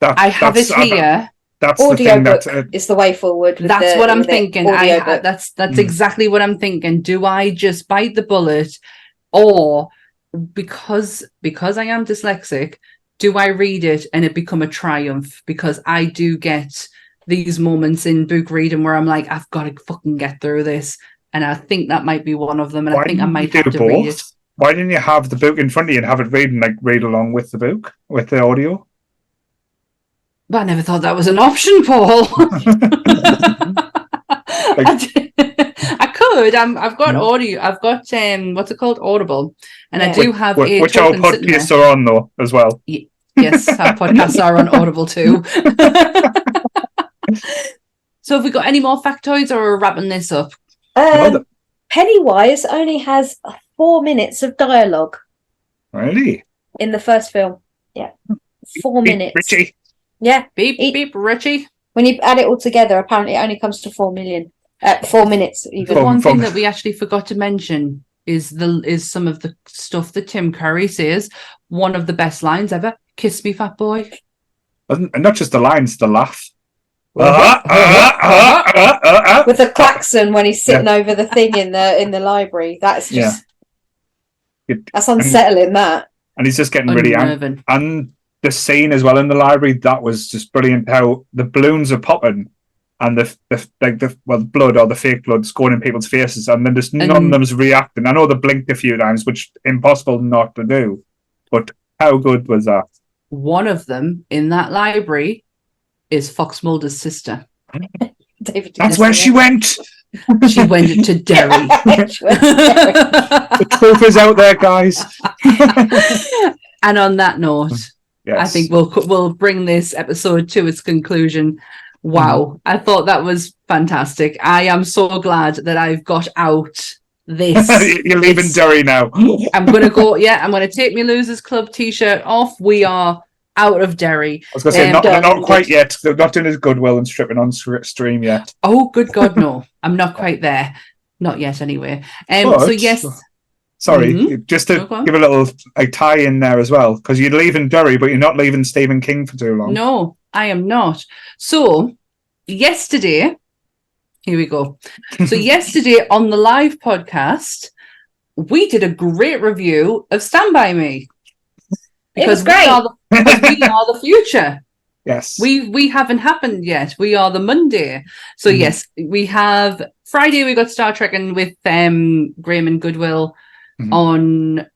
I have it here. That's audiobook is the way forward. That's what I'm thinking. That's exactly what I'm thinking. Do I just bite the bullet, or because I am dyslexic, do I read it and it become a triumph? Because I do get these moments in book reading where I'm like, I've got to fucking get through this, and I think that might be one of them. And I think I might have to read it. Why didn't you have the book in front of you and have it read along with the book with the audio? But I never thought that was an option, Paul. I could. I've got audio. I've got what's it called, Audible, and I do have which our podcasts are on though as well. Yes, our podcasts are on Audible too. So, have we got any more factoids, or are we wrapping this up? Pennywise only has 4 minutes of dialogue. Really? In the first film, yeah. 4 Beep, minutes. Richie. Yeah. Beep, It- beep, Richie. When you add it all together, apparently it only comes to 4 million. 4 minutes even. Four- One from- thing that we actually forgot to mention is some of the stuff that Tim Curry says. One of the best lines ever. Kiss me, fat boy. And not just the lines, the laugh. With the klaxon when he's sitting over the thing in the library. That's just that's unsettling, that. And he's just getting really angry. Unnerving. And the scene as well in the library, that was just brilliant. How the balloons are popping, and the blood or the fake blood's going in people's faces, and then just none of them's reacting. I know they blinked a few times, which impossible not to do. But how good was that? One of them in that library is Fox Mulder's sister. David That's where she went. She went to Derry. The truth is out there, guys. And on that note, Yes. I think we'll bring this episode to its conclusion. Wow, I thought that was fantastic. I am so glad that I've got out this. You're leaving Derry now. I'm gonna go. Yeah, I'm gonna take my Losers Club t-shirt off. We are out of Derry. I was going to say, Done. not quite yet. They're not doing his Goodwill and stripping on stream yet. Oh, good God, no! I'm not quite there. Not yet, anyway. But- So yes, Sorry, just to No, go on. give a little tie in there as well, because you're leaving Derry, but you're not leaving Stephen King for too long. no, I am not. So yesterday, here we go. So yesterday on the live podcast, we did a great review of Stand By Me. It was Because great. because we are the future. Yes. We haven't happened yet. We are the Monday. So yes, we have Friday. We got Star Trek and with Graham and Goodwill on. Are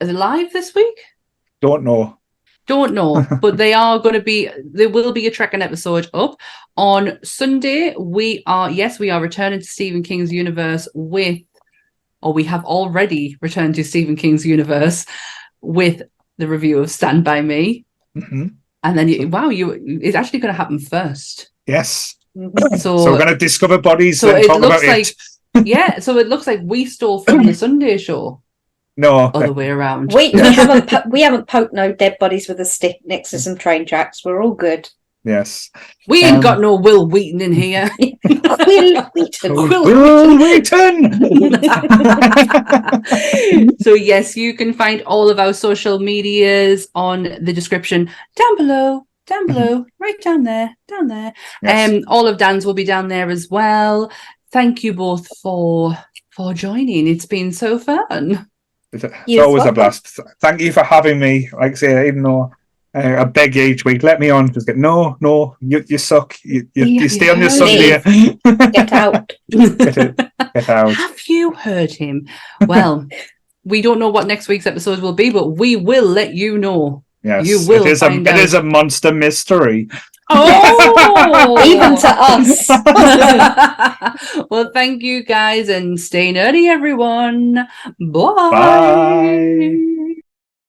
they live this week? Don't know. Don't know, but they are going to be. There will be a Trekking episode up on Sunday. We are returning to Stephen King's universe with, or we have already returned to Stephen King's universe with the review of Stand By Me. Mhm. And then, it's actually going to happen first. Yes. So, So we're going to discover bodies so and it talk about looks like, it. so it looks like we stole from the Sunday show, No. other way around. We haven't poked no dead bodies with a stick next to some train tracks. We're all good. Yes. We ain't got no Will Wheaton in here. Will Wheaton. Will Wheaton! So yes, you can find all of our social medias on the description down below, right down there. Yes. All of Dan's will be down there as well. Thank you both for joining. It's been so fun. It's You're always a welcome. blast. Thank you for having me. Like I say, even though I beg you each week, let me on. Just get no, you suck. You stay on your heard Sunday. Get out. Get out. Have you heard him? Well, we don't know what next week's episode will be, but we will let you know. Yes, You will it find out. is a monster mystery. Oh, Even to us. Well, thank you guys and stay nerdy, everyone. Bye. Bye.